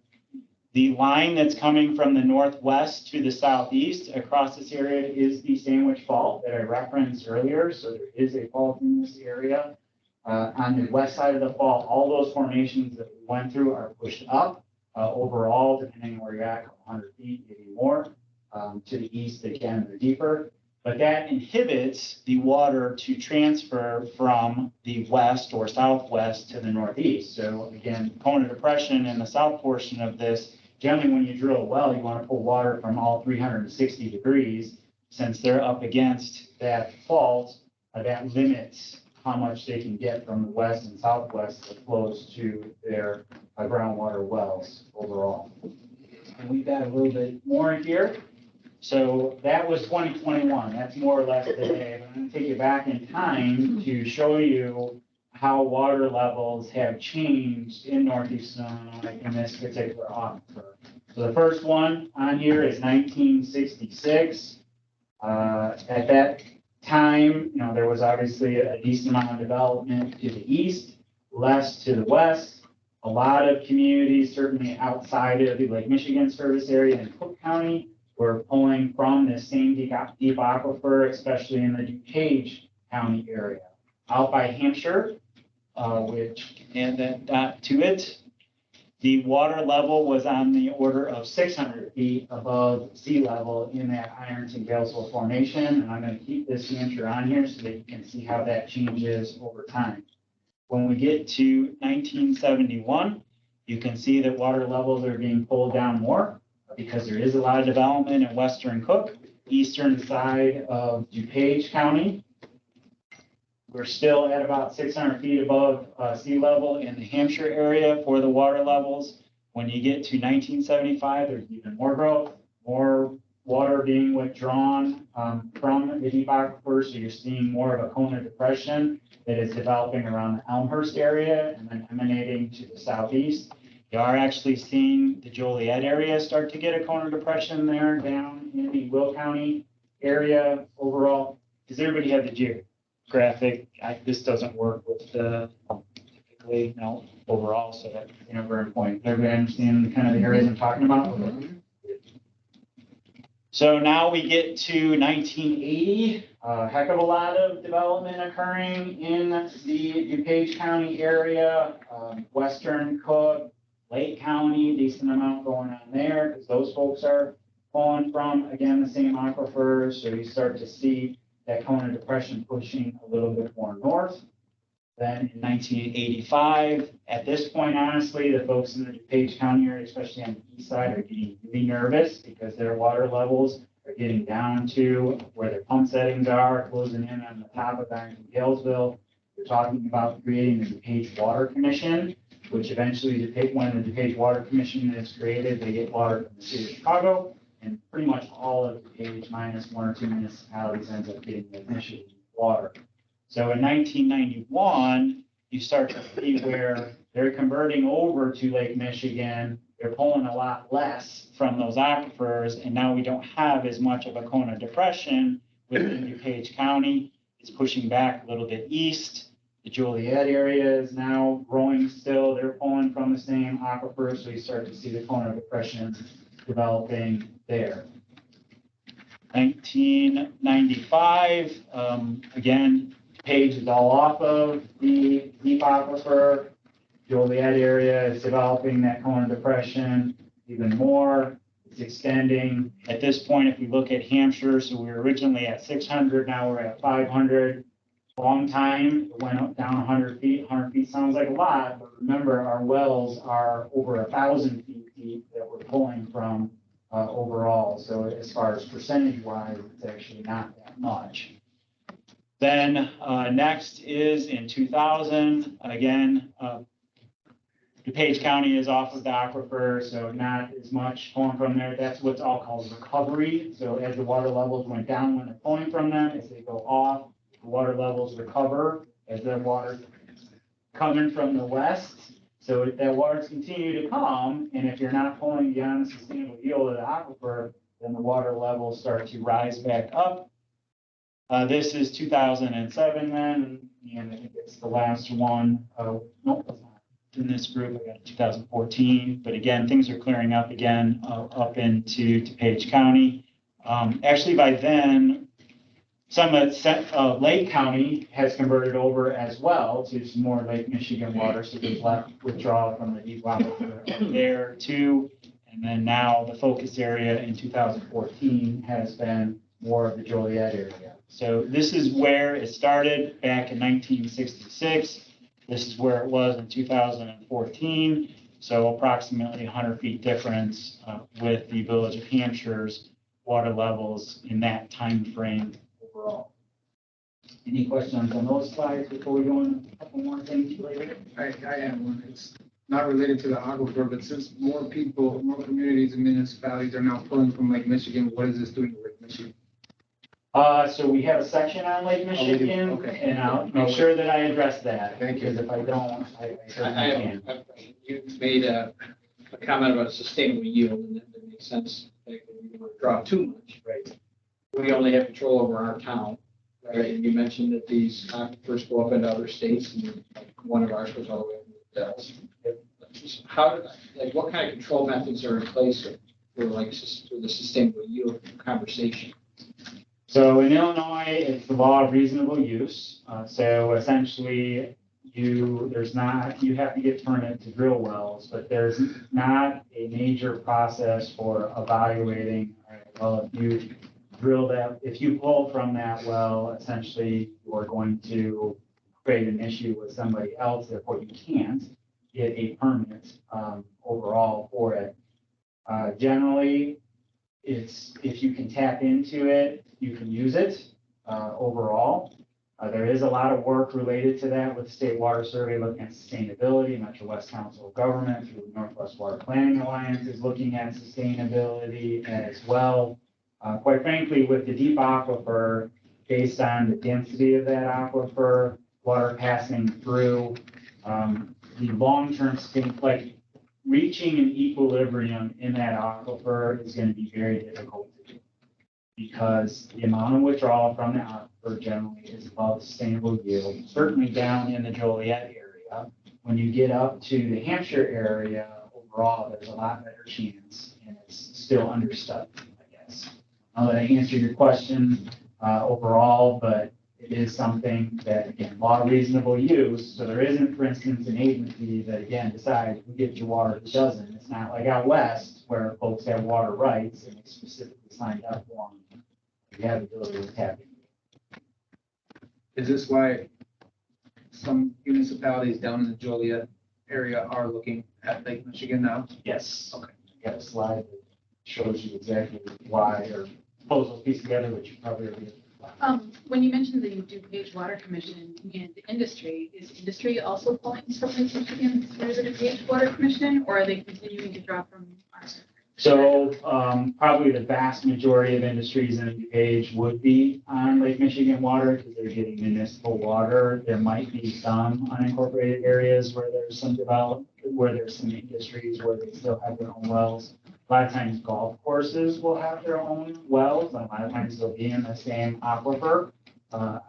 The line that's coming from the northwest to the southeast across this area is the Sandwich Fault that I referenced earlier. So there is a fault in this area. On the west side of the fault, all those formations that we went through are pushed up overall, depending on where you're at, 100 feet, maybe more. To the east, again, the deeper. But that inhibits the water to transfer from the west or southwest to the northeast. So again, cone of depression in the south portion of this, generally when you drill a well, you want to pull water from all 360 degrees. Since they're up against that fault, that limits how much they can get from the west and southwest that flows to their groundwater wells overall. And we've got a little bit more here. So that was 2021. That's more or less today. But I'm going to take you back in time to show you how water levels have changed in northeast Illinois in this particular aquifer. So the first one on here is 1966. At that time, there was obviously a decent amount of development to the east, less to the west. A lot of communities, certainly outside of the Lake Michigan service area in Cook County, were pulling from the same deep aquifer, especially in the DuPage County area. Out by Hampshire, which add that dot to it, the water level was on the order of 600 feet above sea level in that Ironton-Galesville formation. And I'm going to keep this Hampshire on here so that you can see how that changes over time. When we get to 1971, you can see that water levels are being pulled down more because there is a lot of development in western Cook, eastern side of DuPage County. We're still at about 600 feet above sea level in the Hampshire area for the water levels. When you get to 1975, there's even more growth, more water being withdrawn from the deep aquifer. So you're seeing more of a cone of depression that is developing around the Elmhurst area and then emanating to the southeast. You are actually seeing the Joliet area start to get a cone of depression there down in the Will County area overall. Does everybody have the geographic? This doesn't work with the typically, no, overall, so that's very important. Everybody understand kind of the areas I'm talking about? So now we get to 1980, a heck of a lot of development occurring in the DuPage County area, western Cook, Lake County, decent amount going on there because those folks are pulling from, again, the same aquifers. So you start to see that cone of depression pushing a little bit more north. Then in 1985, at this point, honestly, the folks in the DuPage County area, especially on the east side, are getting really nervous because their water levels are getting down to where their pump settings are, closing in on the top of Ironton-Galesville. They're talking about creating the DuPage Water Commission, which eventually, when the DuPage Water Commission is created, they get water from the city of Chicago, and pretty much all of DuPage, minus one or two municipalities, ends up getting the Michigan water. So in 1991, you start to see where they're converting over to Lake Michigan. They're pulling a lot less from those aquifers, and now we don't have as much of a cone of depression within DuPage County. It's pushing back a little bit east. The Joliet area is now growing still. They're pulling from the same aquifer, so you start to see the cone of depression developing there. 1995, again, Page is all off of the deep aquifer. Joliet area is developing that cone of depression even more. It's extending. At this point, if we look at Hampshire, so we were originally at 600, now we're at 500. Long time, it went up down 100 feet. 100 feet sounds like a lot, but remember, our wells are over 1,000 feet deep that we're pulling from overall. So as far as percentage-wise, it's actually not that much. Then next is in 2000, again, DuPage County is off of the aquifer, so not as much pulling from there. That's what's all called recovery. So as the water levels went down when they're pulling from them, as they go off, the water levels recover as the water coming from the west. So if that water's continue to come, and if you're not pulling beyond the sustainable yield of the aquifer, then the water levels start to rise back up. This is 2007 then, and I think it's the last one. Nope, that's not in this group. I got 2014, but again, things are clearing up again up into DuPage County. Actually, by then, some of Lake County has converted over as well to some more Lake Michigan water, so there's less withdrawal from the deep water there too. And then now the focus area in 2014 has been more of the Joliet area. So this is where it started back in 1966. This is where it was in 2014. So approximately 100 feet difference with the village of Hampshire's water levels in that time frame overall. Any questions on those slides before we go on a couple more things later? I have one. It's not related to the aquifer, but since more people, more communities and municipalities are now pulling from Lake Michigan, what is this doing to Lake Michigan? So we have a section on Lake do? Michigan, Okay. and I'll make sure that I address that. Thank you. Because if I don't, I I certainly have, can. you made a comment about sustainable yield, and that makes sense. Like, we don't want to draw too much. Right. We only have control over our town, right? And you mentioned that these aquifers go up into other states, and one of ours goes all the way up to Dallas. How, like, what kind of control methods are in place for like, for the sustainable yield conversation? So in Illinois, it's the law of reasonable use. So essentially, you have to get permit to drill wells, but there's not a major process for evaluating, all right, well, if you drill that, if you pull from that well, essentially, you're going to create an issue with somebody else, therefore you can't get a permit overall for it. Generally, it's, if you can tap into it, you can use it overall. There is a lot of work related to that with the State Water Survey, looking at sustainability. Metro West Council of Government through the Northwest Water Planning Alliance is looking at sustainability as well. Quite frankly, with the deep aquifer, based on the density of that aquifer, water passing through, the long-term state, like reaching an equilibrium in that aquifer is going to be very difficult to do because the amount of withdrawal from the aquifer generally is above sustainable yield, certainly down in the Joliet area. When you get up to the Hampshire area, overall, there's a lot better chance, and it's still understudied, I guess. I'll let I answer your question overall, but it is something that, again, law of reasonable use. So there isn't, for instance, an agency that, again, decides who gets your water, who doesn't. It's not like out west where folks have water rights and they specifically signed up for them. You have the ability to tap in. Is this why some municipalities down in the Joliet area are looking at Lake Michigan now? Yes. Okay. I got a slide that shows you exactly why, or proposals pieced together, which you probably already. When you mentioned the DuPage Water Commission and industry, is industry also pulling from Lake Michigan through the DuPage Water Commission, or are they continuing to draw from ours? So probably the vast majority of industries in DuPage would be on Lake Michigan water because they're getting municipal water. There might be some unincorporated areas where there's some development, where there's some industries where they still have their own wells. A lot of times golf courses will have their own wells. A lot of times they'll be in the same aquifer,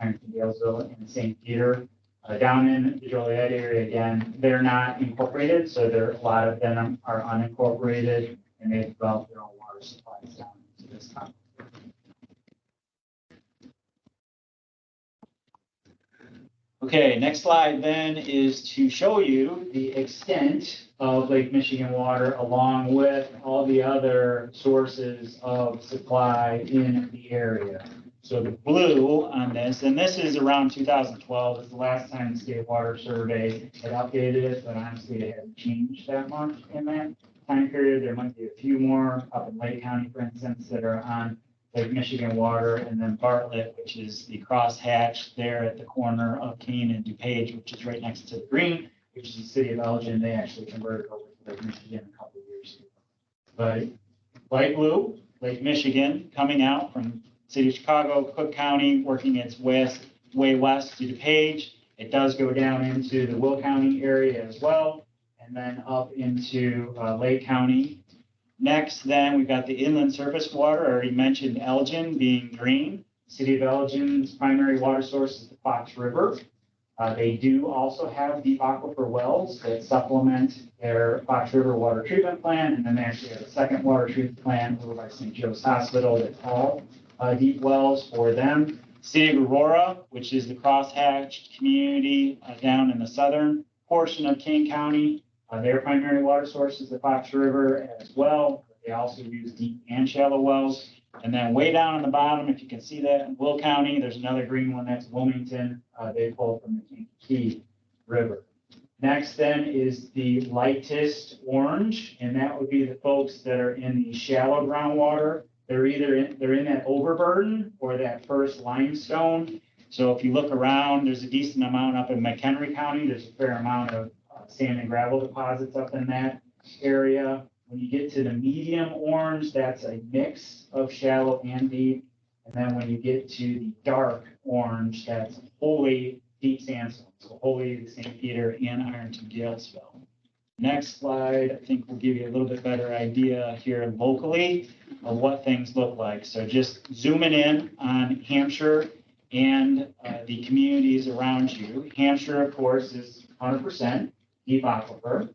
in Dalesville and St. Peter. Down in the Joliet area, again, they're not incorporated, so a lot of them are unincorporated, and they've developed their own water supplies down into this aquifer. Okay, next slide then is to show you the extent of Lake Michigan water along with all the other sources of supply in the area. So the blue on this, and this is around 2012, is the last time the State Water Survey had updated it, but honestly it hasn't changed that much in that time period. There might be a few more up in Lake County, for instance, that are on Lake Michigan water, and then Bartlett, which is the crosshatch there at the corner of Keene and DuPage, which is right next to the green, which is the city of Elgin. They actually converted over to Lake Michigan a couple of years ago. But light blue, Lake Michigan, coming out from city of Chicago, Cook County, working its way west to DuPage. It does go down into the Will County area as well, and then up into Lake County. Next, then, we've got the inland surface water. I already mentioned Elgin being green. City of Elgin's primary water source is the Fox River. They do also have deep aquifer wells that supplement their Fox River water treatment plant, and then they actually have a second water treatment plant over by St. Joe's Hospital that's all deep wells for them. City of Aurora, which is the crosshatched community down in the southern portion of King County. Their primary water source is the Fox River as well. They also use deep and shallow wells. And then way down on the bottom, if you can see that in Will County, there's another green one, that's Wilmington. They pull from the Kankakee River. Next then is the lightest orange, and that would be the folks that are in the shallow groundwater. They're in that overburden or that first limestone. So if you look around, there's a decent amount up in McHenry County. There's a fair amount of sand and gravel deposits up in that area. When you get to the medium orange, that's a mix of shallow and deep. And then when you get to the dark orange, that's wholly deep sandstone, so wholly the St. Peter and Ironton Galesville. Next slide, I think will give you a little bit better idea here locally of what things look like. So just zooming in on Hampshire and the communities around you. Hampshire, of course, is 100% deep aquifer.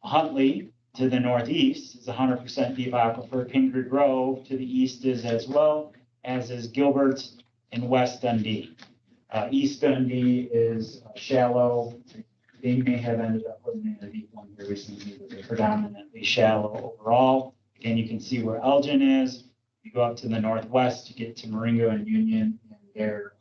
Huntley to the northeast is 100% deep aquifer. Pinker Grove to the east is as well, as is Gilbert and West Dundee. East Dundee is shallow. They may have ended up putting in a deep one here recently, but they're predominantly shallow overall. Again, you can see where Elgin is. You go up to the northwest, you get to Marengo and Union, and they're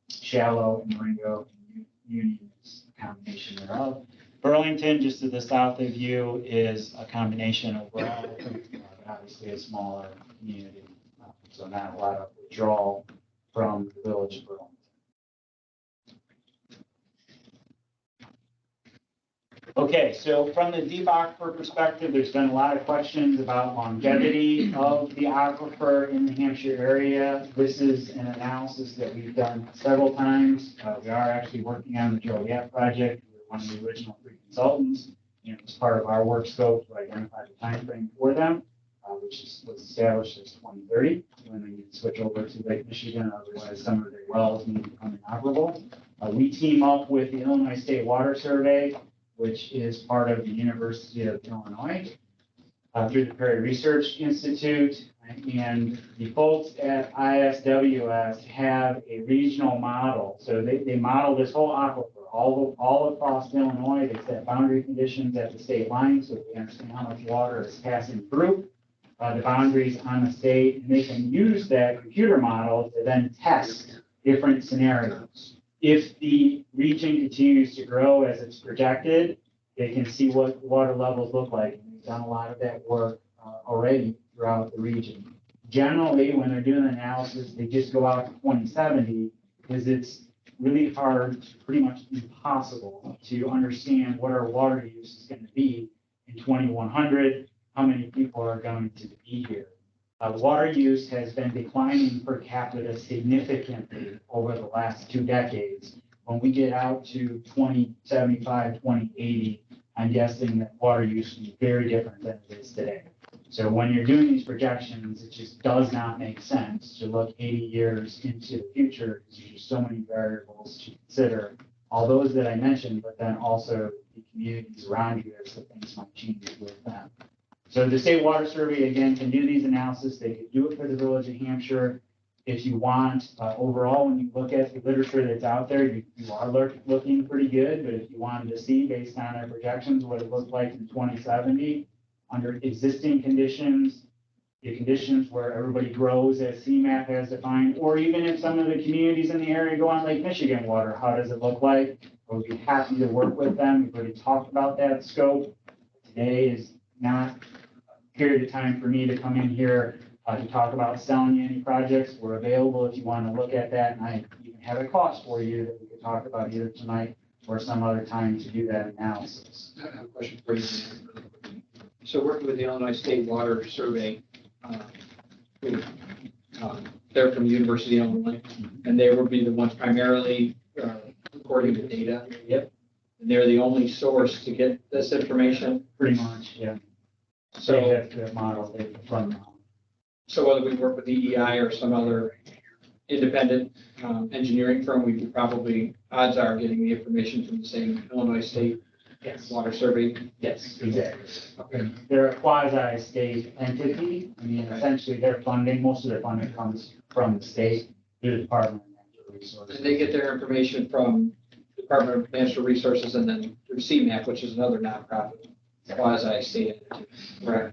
shallow, and Marengo and Union is a combination thereof. Burlington, just to the south of you, is a combination overall, obviously a smaller community, so not a lot of withdrawal from the village of Burlington. Okay, so from the deep aquifer perspective, there's been a lot of questions about longevity of the aquifer in the Hampshire area. This is an analysis that we've done several times. We are actually working on the Joliet project. We're one of the original three consultants. And it was part of our work scope to identify the timeframe for them, which was established as 2030, when they need to switch over to Lake Michigan. Otherwise, some of their wells need to become inoperable. We team up with the Illinois State Water Survey, which is part of the University of Illinois, through the Perry Research Institute. And the folks at ISWS have a regional model. So they model this whole aquifer all across Illinois. They set boundary conditions at the state line so they understand how much water is passing through the boundaries on the state. And they can use that computer model to then test different scenarios. If the region continues to grow as it's projected, they can see what water levels look like. And we've done a lot of that work already throughout the region. Generally, when they're doing the analysis, they just go out to 2070 because it's really hard, pretty much impossible to understand what our water use is going to be in 2100, how many people are going to be here. Water use has been declining per capita significantly over the last 2 decades. When we get out to 2075, 2080, I'm guessing that water use will be very different than it is today. So when you're doing these projections, it just does not make sense to look 80 years into the future because there's so many variables to consider. All those that I mentioned, but then also the communities around you as the things might change with them. So the State Water Survey, again, can do these analysis. They can do it for the village of Hampshire. If you want, overall, when you look at the literature that's out there, you are looking pretty good. But if you wanted to see, based on our projections, what it looked like in 2070, under existing conditions, the conditions where everybody grows as CMAP has defined, or even if some of the communities in the area go on Lake Michigan water, how does it look like? We'll be happy to work with them. We've already talked about that scope. Today is not a period of time for me to come in here to talk about selling you any projects. We're available if you want to look at that, and I even have a cost for you that we could talk about either tonight or some other time to do that analysis. I have a question for you. So working with the Illinois State Water Survey, they're from the University of Illinois, and they will be the ones primarily recording the data. Yep. And they're the only source to get this information. Pretty much, yeah. So, that's the model they run now. so whether we work with EEI or some other independent engineering firm, we could probably, odds are, getting the information from the same Illinois State Yes. Water Survey. Yes, exactly. Okay. They're a quasi-state entity. I mean, essentially, their funding, most of their funding comes from the state through the Department of Natural Resources. And they get their information from Department of Natural Resources and then through CMAP, which is another nonprofit quasi-state entity. Right.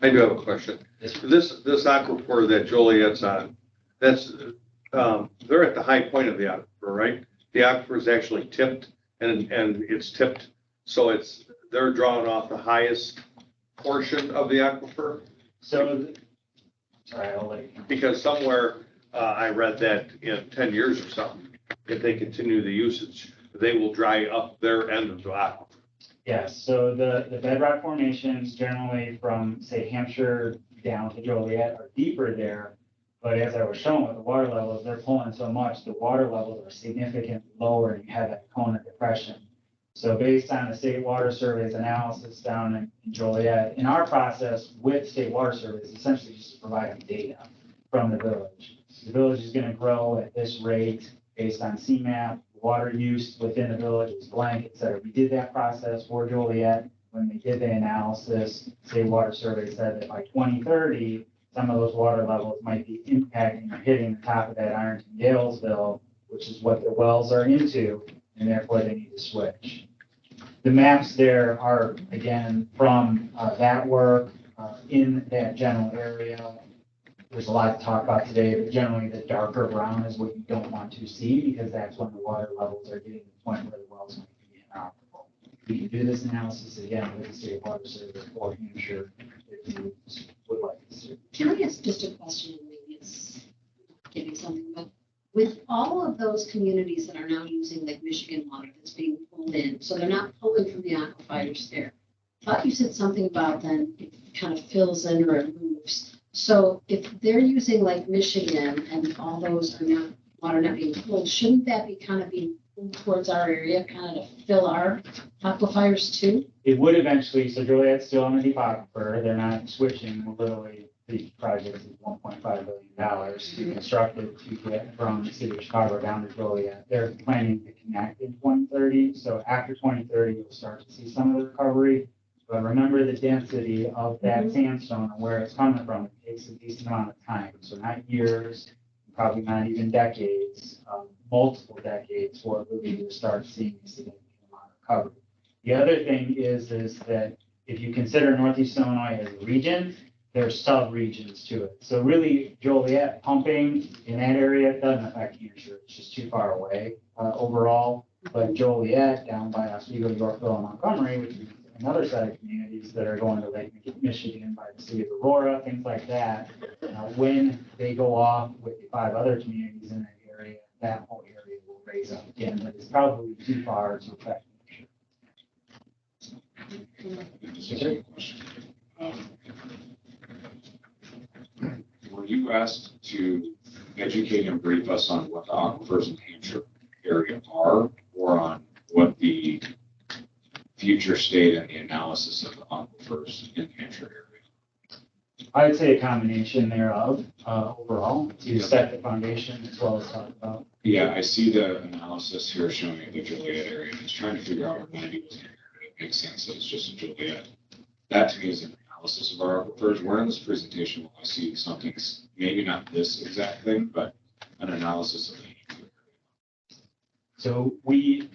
I do have a question. This aquifer that Joliet's on, that's, they're at the high point of the aquifer, right? The aquifer is actually tipped and it's tipped. So they're drawing off the highest portion of the aquifer. So, sorry, I'll let you. Because somewhere I read that in 10 years or something, if they continue the usage, they will dry up their end of the aquifer. Yes, so the bedrock formations generally from, say, Hampshire down to Joliet are deeper there. But as I was showing with the water levels, they're pulling so much, the water levels are significantly lower and you have that cone of depression. So based on the State Water Survey's analysis down in Joliet, in our process with State Water Surveys, essentially just to provide them data from the village. The village is going to grow at this rate based on CMAP, water use within the village is blank, et cetera. We did that process for Joliet. When we did the analysis, State Water Survey said that by 2030, some of those water levels might be impacting or hitting the top of that Ironton Galesville, which is what the wells are into, and therefore they need to switch. The maps there are, again, from that work in that general area. There's a lot to talk about today, but generally the darker brown is what you don't want to see because that's when the water levels are getting to the point where the wells might be inoperable. We can do this analysis again with the State Water Survey for Hampshire if you would like to see. Can I ask just a question? Maybe it's getting something, but with all of those communities that are now using like Michigan water that's being pulled in, so they're not pulling from the aquifers there. I thought you said something about then it kind of fills in or it moves. So if they're using like Michigan and all those are not, water not being pulled, shouldn't that be kind of being pulled towards our area, kind of to fill our aquifers too? It would eventually, so Joliet's still on the deep aquifer, they're not switching, literally, the project is $1.5 billion to construct it to get from the city of Chicago down to Joliet. They're planning to connect in 2030, so after 2030, you'll start to see some of the recovery. But remember the density of that sandstone and where it's coming from, it takes a decent amount of time, so not years, probably not even decades, multiple decades for really to start seeing a significant amount of recovery. The other thing is that if you consider Northeast Illinois as a region, there's sub-regions to it. So really Joliet pumping in that area doesn't affect Hampshire. It's just too far away overall. But Joliet down by Oswego, Yorkville, and Montgomery, which is another set of communities that are going to Lake Michigan by the city of Aurora, things like that. When they go off with the 5 other communities in that area, that whole area will raise up again. But it's probably too far to affect Hampshire. Were you asked to educate and brief us on what the aquifers in the Hampshire area are, or on what the future state and the analysis of the aquifers in the Hampshire area? I would say a combination thereof overall to set the foundation as well as talk about. Yeah, I see the analysis here showing the Joliet area. I was trying to figure out what 90 was in here. It makes sense that it's just Joliet. That to me is an analysis of our aquifers. Where in this presentation will I see something, maybe not this exact thing, but an analysis of the Hampshire area? So we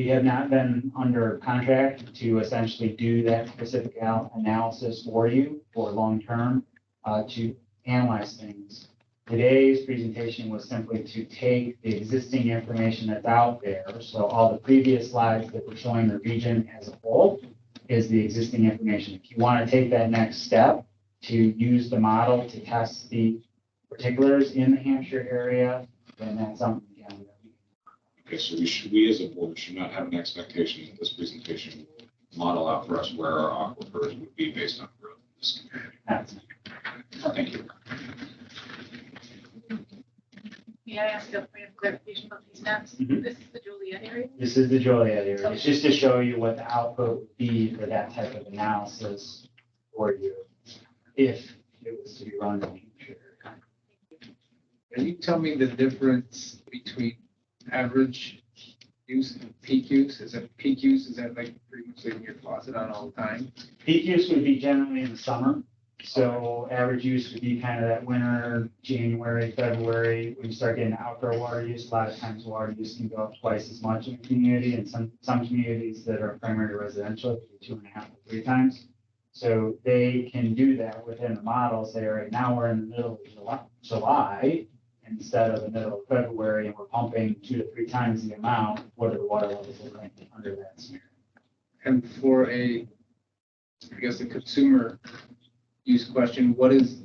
have not been under contract to essentially do that specific analysis for you for long-term to analyze things. Today's presentation was simply to take the existing information that's out there. So all the previous slides that were showing the region as a whole is the existing information. If you want to take that next step to use the model to test the particulars in the Hampshire area, then that's something again that we. Okay, so we as a board should not have an expectation that this presentation will model out for us where our aquifers would be based on growth in this community. That's Thank you. May I ask a point of clarification about these maps? Mhm. This is the Joliet area? This is the Joliet area. It's just to show you what the output would be for that type of analysis for you if it was to be run in Hampshire. Can you tell me the difference between average use and peak use? Is that peak use, is that like pretty much leaving your closet on all the time? Peak use would be generally in the summer. So average use would be kind of that winter, January, February, when you start getting outdoor water use. A lot of times water use can go up twice as much in a community, and some communities that are primarily residential, it can be 2.5 to 3 times. So they can do that within the model, say, all right, now we're in the middle of July instead of the middle of February, and we're pumping 2 to 3 times the amount. What are the water levels like under that scenario? And for I guess the consumer use question, what is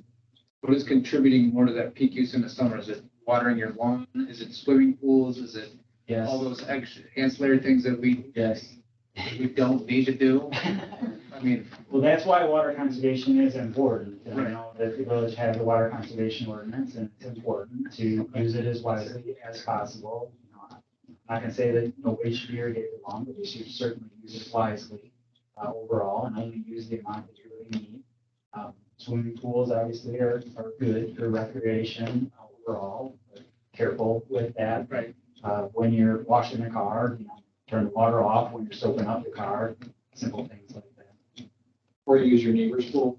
contributing more to that peak use in the summer? Is it watering your lawn? Is it swimming pools? Is it Yes. all those extra ancillary things that we? Yes. we don't need to do? I mean, Well, that's why water conservation is important. And I know that the village has a water conservation ordinance, and it's important to use it as wisely as possible. You know, I'm not gonna say that nobody should be irrigated along, but we should certainly use it wisely overall, and only use the amount that you really need. Swimming pools obviously are good for recreation overall, but careful with that. Right. When you're washing the car, you know, turn the water off when you're soaping up the car, simple things like that. or use your neighbor's pool.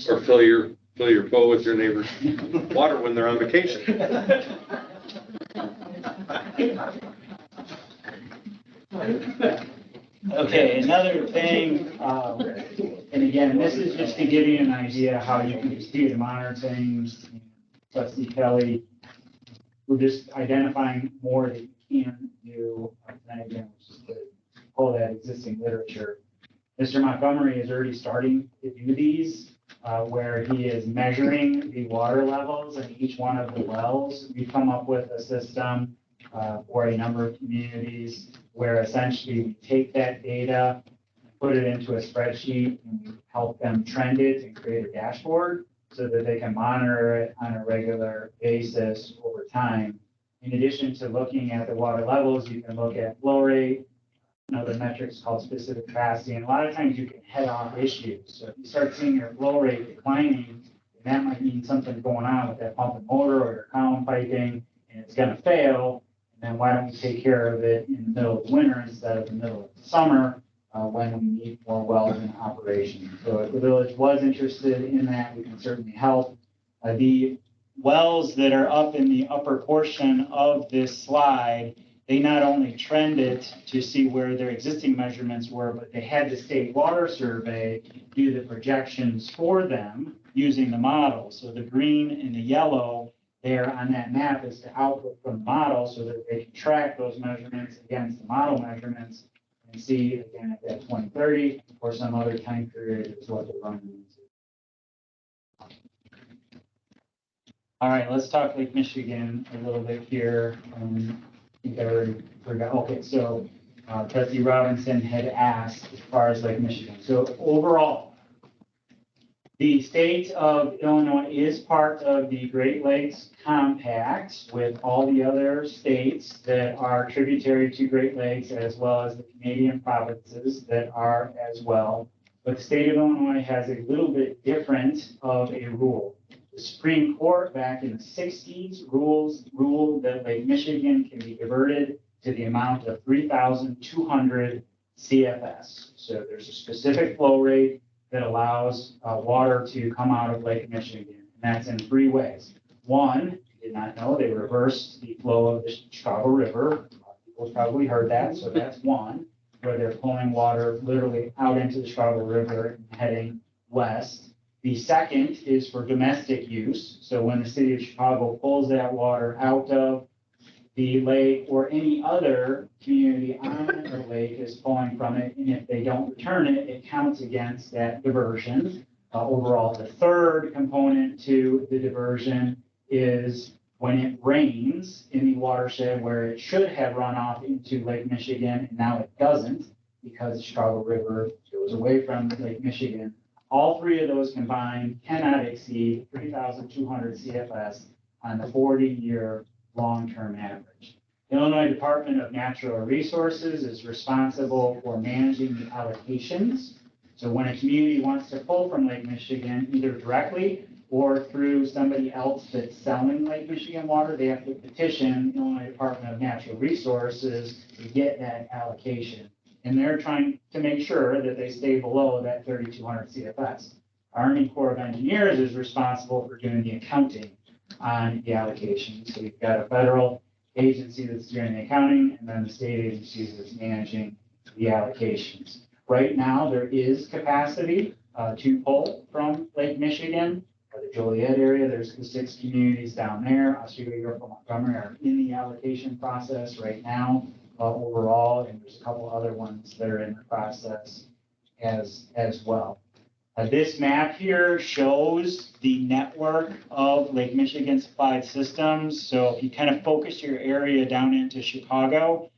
Or fill your pool with your neighbor's water when they're on vacation. Okay, another thing, and again, this is just to give you an idea how you can continue to monitor things. Trustee Kelly, we're just identifying more that you can do. And again, just to pull that existing literature. Mr. Montgomery is already starting to do these, where he is measuring the water levels in each one of the wells. We've come up with a system for a number of communities where essentially we take that data, put it into a spreadsheet, and we help them trend it and create a dashboard so that they can monitor it on a regular basis over time. In addition to looking at the water levels, you can look at flow rate, another metrics called specific capacity, and a lot of times you can head off issues. So if you start seeing your flow rate declining, that might mean something's going on with that pump and motor or your column piping, and it's gonna fail. And then why don't we take care of it in the middle of the winter instead of the middle of the summer, when we need more wells in operation? So if the village was interested in that, we can certainly help. The wells that are up in the upper portion of this slide, they not only trend it to see where their existing measurements were, but they had the state water survey do the projections for them using the model. So the green and the yellow there on that map is the output from the model so that they can track those measurements against the model measurements and see again if that 2030 or some other time period is what they're running into. All right, let's talk Lake Michigan a little bit here. I think I already forgot. Okay, so Trustee Robinson had asked as far as Lake Michigan. So overall, the state of Illinois is part of the Great Lakes Compact with all the other states that are tributary to Great Lakes, as well as the Canadian provinces that are as well. But the state of Illinois has a little bit different of a rule. The Supreme Court back in the 60s ruled that Lake Michigan can be diverted to the amount of 3,200 CFS. So there's a specific flow rate that allows water to come out of Lake Michigan. And that's in three ways. One, you did not know, they reversed the flow of the Chicago River. People probably heard that, so that's one, where they're pulling water literally out into the Chicago River and heading west. The second is for domestic use. So when the city of Chicago pulls that water out of the lake or any other community on the lake is pulling from it, and if they don't return it, it counts against that diversion. Overall, the third component to the diversion is when it rains in the watershed where it should have run off into Lake Michigan, and now it doesn't because the Chicago River goes away from Lake Michigan. All three of those combined cannot exceed 3,200 CFS on the 40-year long-term average. The Illinois Department of Natural Resources is responsible for managing the allocations. So when a community wants to pull from Lake Michigan, either directly or through somebody else that's selling Lake Michigan water, they have to petition the Illinois Department of Natural Resources to get that allocation. And they're trying to make sure that they stay below that 3,200 CFS. Army Corps of Engineers is responsible for doing the accounting on the allocation. So we've got a federal agency that's doing the accounting, and then the state agency that's managing the allocations. Right now, there is capacity to pull from Lake Michigan. For the Joliet area, there's the 6 communities down there. Oswego, York, and Montgomery are in the allocation process right now overall, and there's a couple other ones that are in the process as well. This map here shows the network of Lake Michigan supplied systems. So if you kind of focus your area down into Chicago,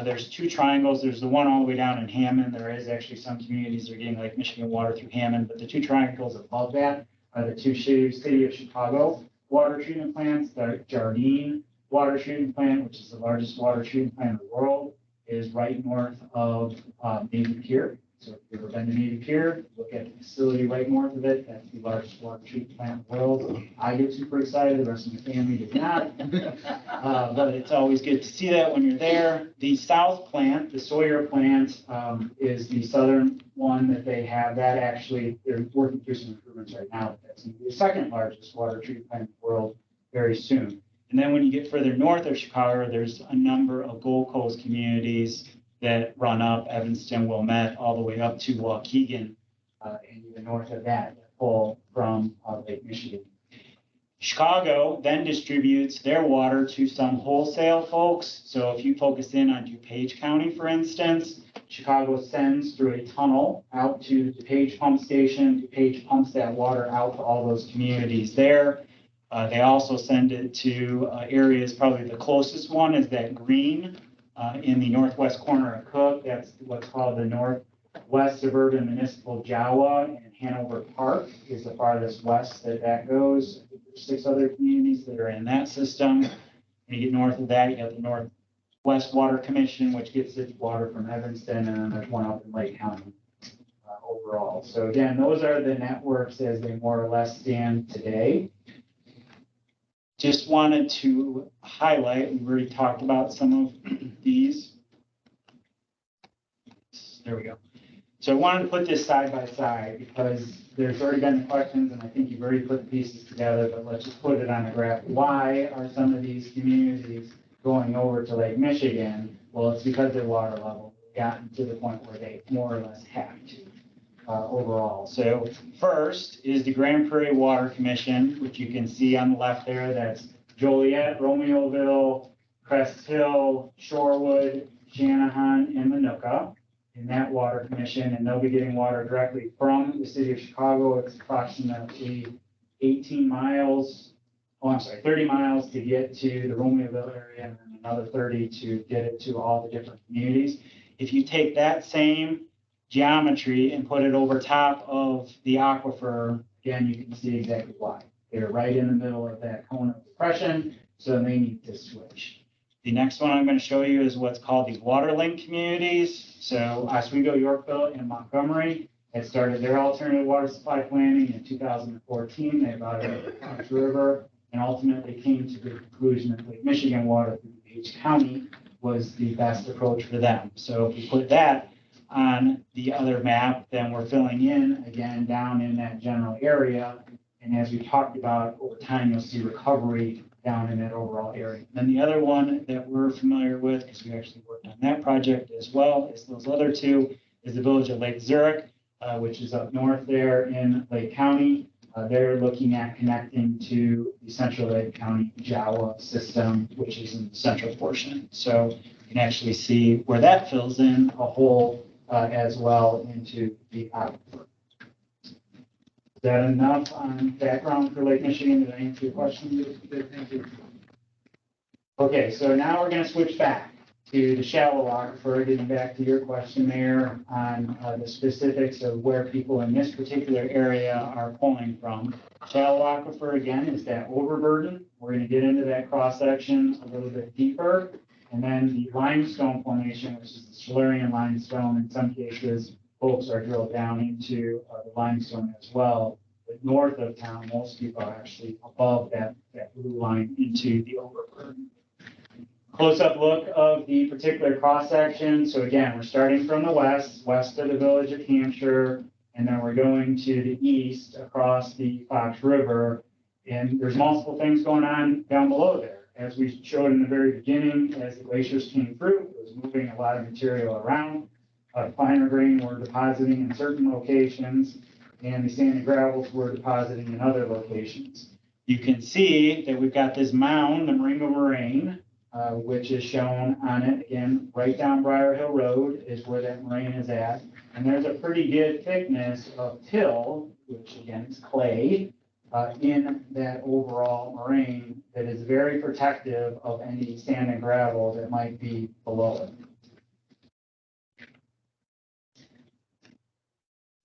There's two triangles. There's the one all the way down in Hammond. There is actually some communities that are getting Lake Michigan water through Hammond, but the two triangles above that are the two city of Chicago water treatment plants. The Jardine water treatment plant, which is the largest water treatment plant in the world, is right north of Navy Pier. So if you've ever been to Navy Pier, look at the facility right north of it. That's the largest water treatment plant in the world. I get super excited. The rest of my family did not. But it's always good to see that when you're there. The south plant, the Sawyer plant, is the southern one that they have. That actually, they're working through some improvements right now. That's going to be the second largest water treatment plant in the world very soon. And then when you get further north of Chicago, there's a number of Gold Coast communities that run up Evanston, Wilmette, all the way up to Waukegan, and even north of that, pull from Lake Michigan. Chicago then distributes their water to some wholesale folks. So if you focus in on DuPage County, for instance, Chicago sends through a tunnel out to the DuPage pump station. DuPage pumps that water out to all those communities there. They also send it to areas, probably the closest one is that green in the northwest corner of Cook. That's what's called the Northwest Suburban Municipal Jawa, and Hanover Park is the farthest west that goes. There's 6 other communities that are in that system. When you get north of that, you have the Northwest Water Commission, which gets its water from Evanston, and then there's one up in Lake County overall. So again, those are the networks as they more or less stand today. Just wanted to highlight, we've already talked about some of these. There we go. So I wanted to put this side by side because there's already been questions and I think you've already put the pieces together, but let's just put it on a graph. Why are some of these communities going over to Lake Michigan? Well, it's because their water level has gotten to the point where they more or less have to. Overall. So first is the Grand Prairie Water Commission, which you can see on the left there. That's Joliet, Romeoville, Crest Hill, Shorewood, Shanahan, and Minooka in that water commission. And they'll be getting water directly from the city of Chicago. It's approximately 30 miles to get to the Romeoville area and then another 30 to get it to all the different communities. If you take that same geometry and put it over top of the aquifer, again, you can see exactly why. They're right in the middle of that cone of depression, so they need to switch. The next one I'm going to show you is what's called the water link communities. So Oswego, Yorkville, and Montgomery had started their alternative water supply planning in 2014. They brought it up the Hampshire River and ultimately came to the conclusion that Lake Michigan water through DuPage County was the best approach for them. So if we put that on the other map, then we're filling in again down in that general area. And as we talked about over time, you'll see recovery down in that overall area. And the other one that we're familiar with, because we actually worked on that project as well as those other two, is the village of Lake Zurich, which is up north there in Lake County. They're looking at connecting to the Central Lake County Jawa system, which is in the central portion. So you can actually see where that fills in a hole as well into the aquifer. Is that enough on background for Lake Michigan? Did I answer your question? Thank you. Okay, so now we're going to switch back to the shallow aquifer, getting back to your question there on the specifics of where people in this particular area are pulling from. Shallow aquifer, again, is that overburden. We're going to get into that cross-section a little bit deeper. And then the limestone formation, which is the Silurian limestone. In some cases, folks are drilled down into the limestone as well. But north of town, most people are actually above that blue line into the overburden. Close-up look of the particular cross-section. So again, we're starting from the west of the village of Hampshire, and then we're going to the east across the Fox River. And there's multiple things going on down below there. As we showed in the very beginning, as the glaciers came through, it was moving a lot of material around. Finer grain were depositing in certain locations, and the sand and gravels were depositing in other locations. You can see that we've got this mound, the Marengo Moraine, which is shown on it. Again, right down Briar Hill Road is where that moraine is at. And there's a pretty good thickness of till, which again is clay, in that overall moraine that is very protective of any sand and gravel that might be below it.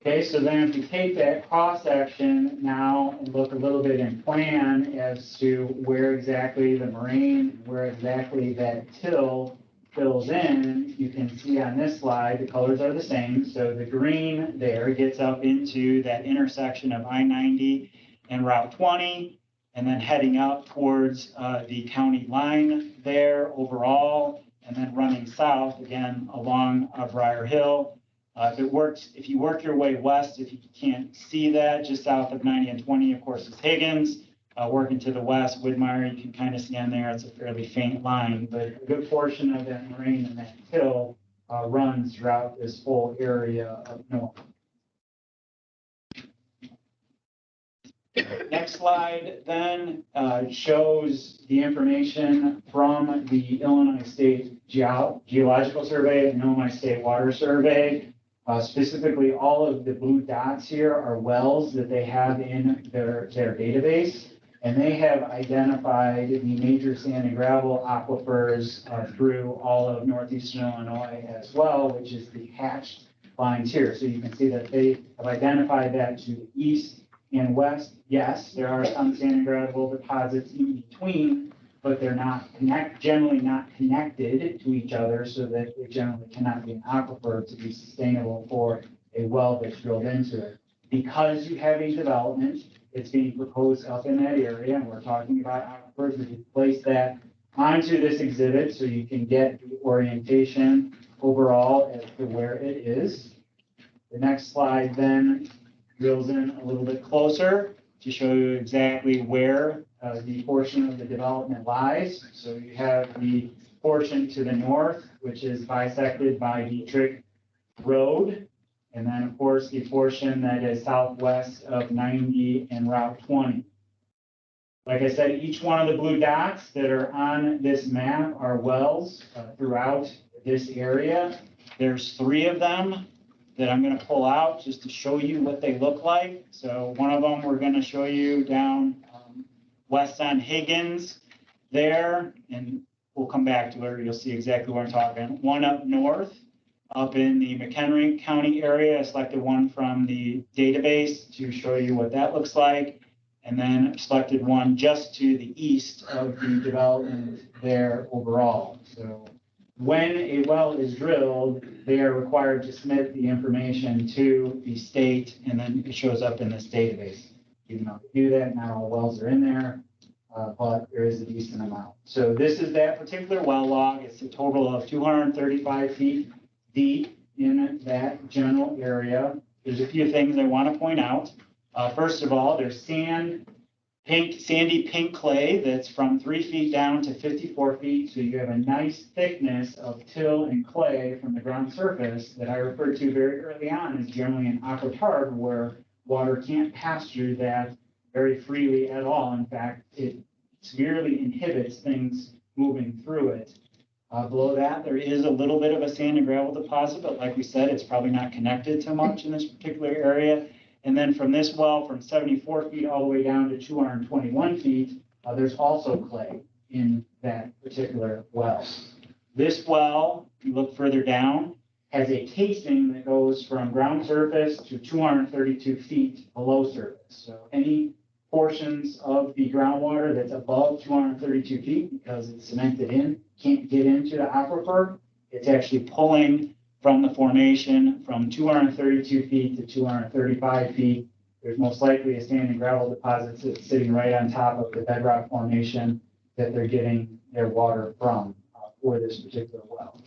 Okay, so then if you take that cross section now and look a little bit in plan as to where exactly the moraine, where exactly that till fills in, you can see on this slide, the colors are the same. So the green there gets up into that intersection of I-90 and Route 20, and then heading up towards the county line there overall, and then running south again along Briar Hill. If you work your way west, if you can't see that, just south of 90 and 20, of course, is Higgins. Working to the west, Widmeyer, you can kind of see on there, it's a fairly faint line, but a good portion of that moraine and that hill runs throughout this whole area of north. Next slide then shows the information from the Illinois State Geological Survey and Illinois State Water Survey. Specifically, all of the blue dots here are wells that they have in their database, and they have identified the major sand and gravel aquifers through all of northeastern Illinois as well, which is the hatched lines here. So you can see that they have identified that to the east and west. Yes, there are some sand and gravel deposits in between, but they're not generally not connected to each other, so that it generally cannot be an aquifer to be sustainable for a well that's drilled into it. Because you have a development, it's being proposed up in that area, and we're talking about aquifers. We can place that onto this exhibit so you can get the orientation overall as to where it is. The next slide then drills in a little bit closer to show you exactly where the portion of the development lies. So you have the portion to the north, which is bisected by Dietrich Road. And then, of course, the portion that is southwest of 90 and Route 20. Like I said, each one of the blue dots that are on this map are wells throughout this area. There's 3 of them that I'm going to pull out just to show you what they look like. So one of them we're going to show you down west on Higgins there, and we'll come back to where you'll see exactly what I'm talking. One up north, up in the McHenry County area. I selected one from the database to show you what that looks like. And then selected one just to the east of the development there overall. So when a well is drilled, they are required to submit the information to the state, and then it shows up in this database. Even though they do that, not all wells are in there, but there is a decent amount. So this is that particular well log. It's a total of 235 feet deep in that general area. There's a few things I want to point out. First of all, there's sandy pink clay that's from 3 feet down to 54 feet. So you have a nice thickness of till and clay from the ground surface that I referred to very early on as generally an aquitard, where water can't pass through that very freely at all. In fact, it severely inhibits things moving through it. Below that, there is a little bit of a sand and gravel deposit, but like we said, it's probably not connected to much in this particular area. And then from this well, from 74 feet all the way down to 221 feet, there's also clay in that particular well. This well, if you look further down, has a casing that goes from ground surface to 232 feet below surface. So any portions of the groundwater that's above 232 feet, because it's cemented in, can't get into the aquifer. It's actually pulling from the formation from 232 feet to 235 feet. There's most likely a sand and gravel deposit that's sitting right on top of the bedrock formation that they're getting their water from for this particular well.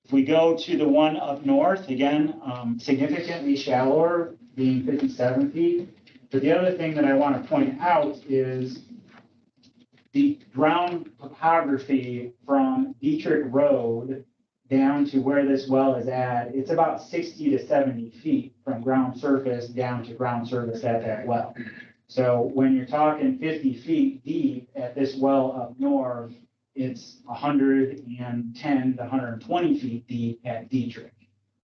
If we go to the one up north, again, significantly shallower, being 57 feet. But the other thing that I want to point out is the ground topography from Dietrich Road down to where this well is at. It's about 60 to 70 feet from ground surface down to ground surface at that well. So when you're talking 50 feet deep at this well up north, it's 110 to 120 feet deep at Dietrich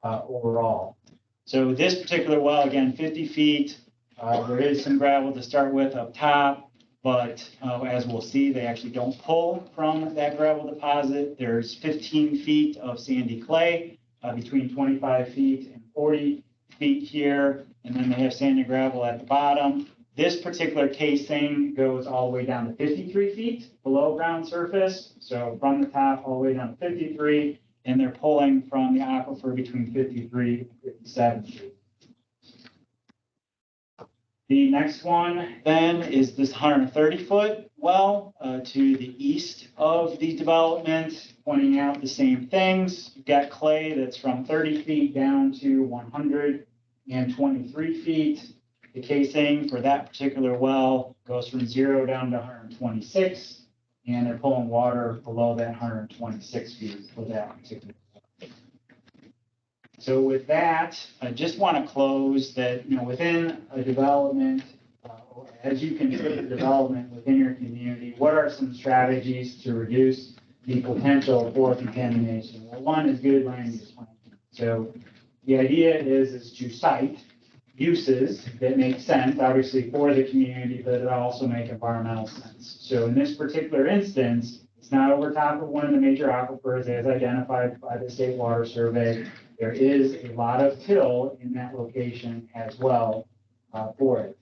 overall. So this particular well, again, 50 feet. There is some gravel to start with up top, but as we'll see, they actually don't pull from that gravel deposit. There's 15 feet of sandy clay between 25 feet and 40 feet here, and then they have sand and gravel at the bottom. This particular casing goes all the way down to 53 feet below ground surface. So from the top all the way down to 53, and they're pulling from the aquifer between 53 and 57 feet. The next one then is this 130-foot well to the east of the development, pointing out the same things. You've got clay that's from 30 feet down to 123 feet. The casing for that particular well goes from 0 down to 126, and they're pulling water below that 126 feet for that particular well. So with that, I just want to close that, within a development, as you consider development within your community, what are some strategies to reduce the potential for contamination? Well, one is good land use planning. So the idea is to cite uses that make sense, obviously, for the community, but that also make environmental sense. So in this particular instance, it's not over top of one of the major aquifers as identified by the State Water Survey. There is a lot of till in that location as well for it.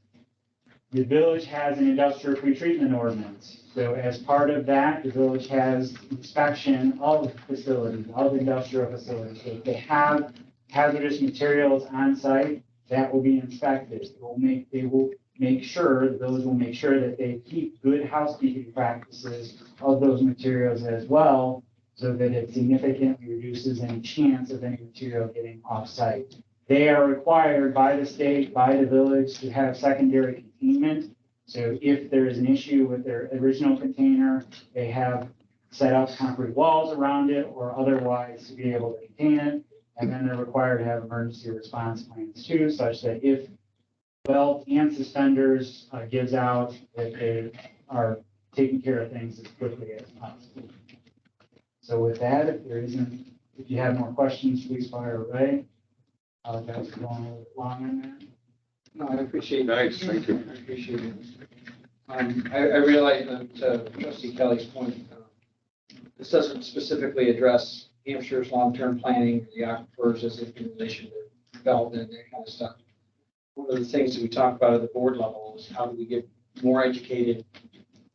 The village has an industrial pretreatment ordinance. So as part of that, the village has inspection of facilities, of industrial facilities. So if they have hazardous materials on site, that will be inspected. They will make sure, the village will make sure that they keep good housekeeping practices of those materials as well, so that it significantly reduces any chance of any material getting off-site. They are required by the state, by the village, to have secondary containment. So if there is an issue with their original container, they have set up concrete walls around it or otherwise to be able to contain it. And then they're required to have emergency response plans too, such that if belt and suspenders gives out, that they are taking care of things as quickly as possible. So with that, if you have more questions, please fire away. That's going a little bit long on there. No, I appreciate it. Nice, thank you. I appreciate it. I realize that Trustee Kelly's point, this doesn't specifically address Hampshire's long-term planning, the aquifers as in relation to development and that kind of stuff. One of the things that we talk about at the board level is how do we get more educated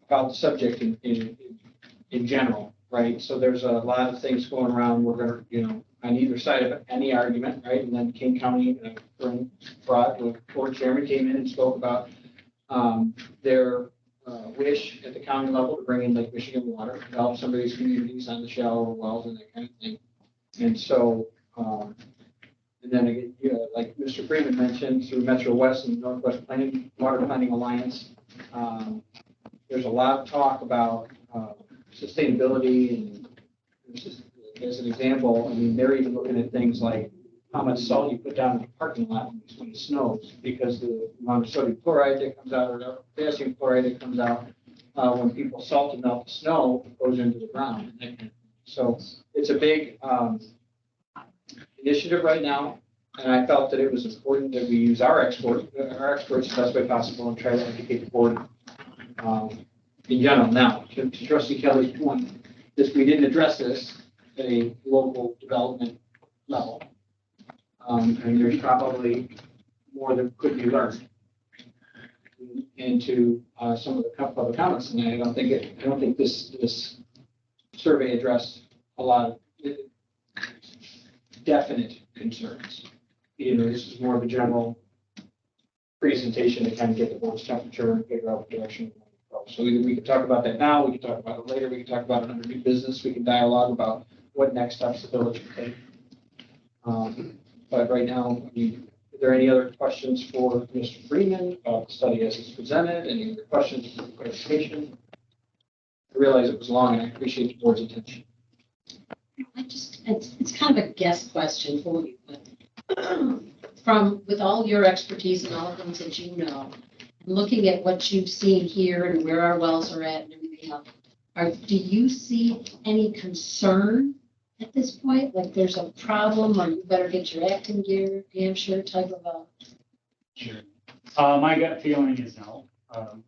about the subject in general, right? So there's a lot of things going around. We're going to, on either side of any argument, right? And then King County, the board chairman came in and spoke about their wish at the county level to bring in Lake Michigan water, to help some of these communities on the shallower wells and that kind of thing. And so, and then again, like Mr. Freeman mentioned, through Metro West and Northwest Water Planning Alliance, there's a lot of talk about sustainability. And just as an example, I mean, they're even looking at things like how much salt you put down in the parking lot when it snows, because the amount of sodium chloride that comes out or potassium chloride that comes out when people salt and melt the snow goes into the ground. So it's a big initiative right now, and I felt that it was important that we use our experts the best way possible and try to educate the board in general. Now, to Trustee Kelly's point, we didn't address this at a local development level. And there's probably more that could be learned into some of the public comments. And I don't think this survey addressed a lot of definite concerns. This is more of a general presentation to kind of get the board's temperature and figure out what direction we want to go. So either we can talk about that now, we can talk about it later, we can talk about it under new business, we can dialogue about what next steps the village can take. But right now, are there any other questions for Mr. Freeman about the study as it's presented? Any other questions for clarification? I realize it was long and I appreciate the board's attention. It's kind of a guess question for you, but with all your expertise and all the things that you know, and looking at what you've seen here and where our wells are at and everything else, do you see any concern at this point? Like there's a problem or you better get your act in gear, Hampshire type of a? Sure. My gut feeling is no.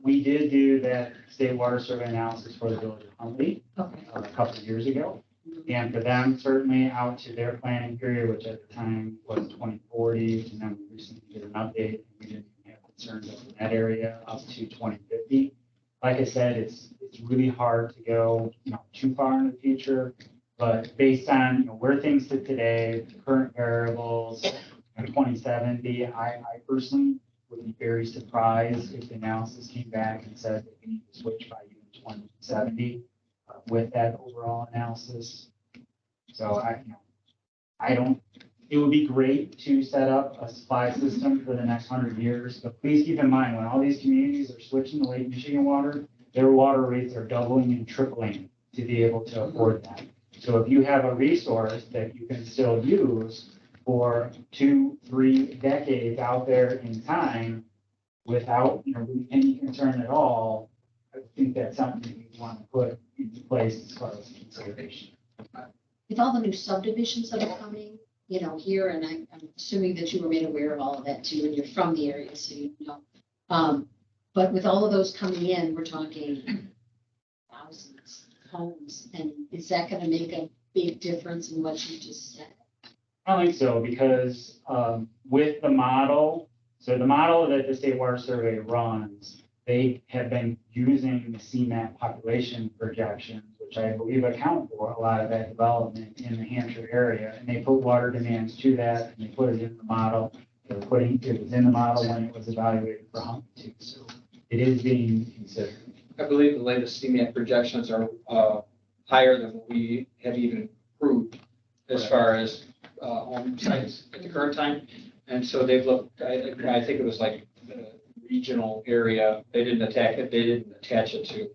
We did do that state water survey analysis for the village of Huntley a couple of years ago. And for them, certainly out to their planning period, which at the time was 2040, and then we recently did an update, and we didn't have concerns up in that area up to 2050. Like I said, it's really hard to go, too far in the future, but based on, where things sit today, the current variables, in 2070, I personally would be very surprised if the analysis came back and said that we need to switch by even 2070 with that overall analysis. So it would be great to set up a supply system for the next 100 years, but please keep in mind, when all these communities are switching to Lake Michigan water, their water rates are doubling and tripling to be able to afford that. So if you have a resource that you can still use for 2-3 decades out there in time without, really any concern at all, I think that's something you want to put into place as far as consideration. With all the new subdivisions that are coming, here, and I'm assuming that you were made aware of all of that too, and you're from the area, so you know. But with all of those coming in, we're talking thousands of homes, and is that going to make a big difference in what you just said? I don't think so, because with the model, so the model that the State Water Survey runs, they have been using the CMAP population projections, which I believe account for a lot of that development in the Hampshire area. And they put water demands to that, and they put it in the model. It was in the model when it was evaluated for Humpty too. So it is being considered. I believe the latest CMAP projections are higher than what we have even approved as far as home sites at the current time. And so they've looked, I think it was like the regional area. They didn't attach it to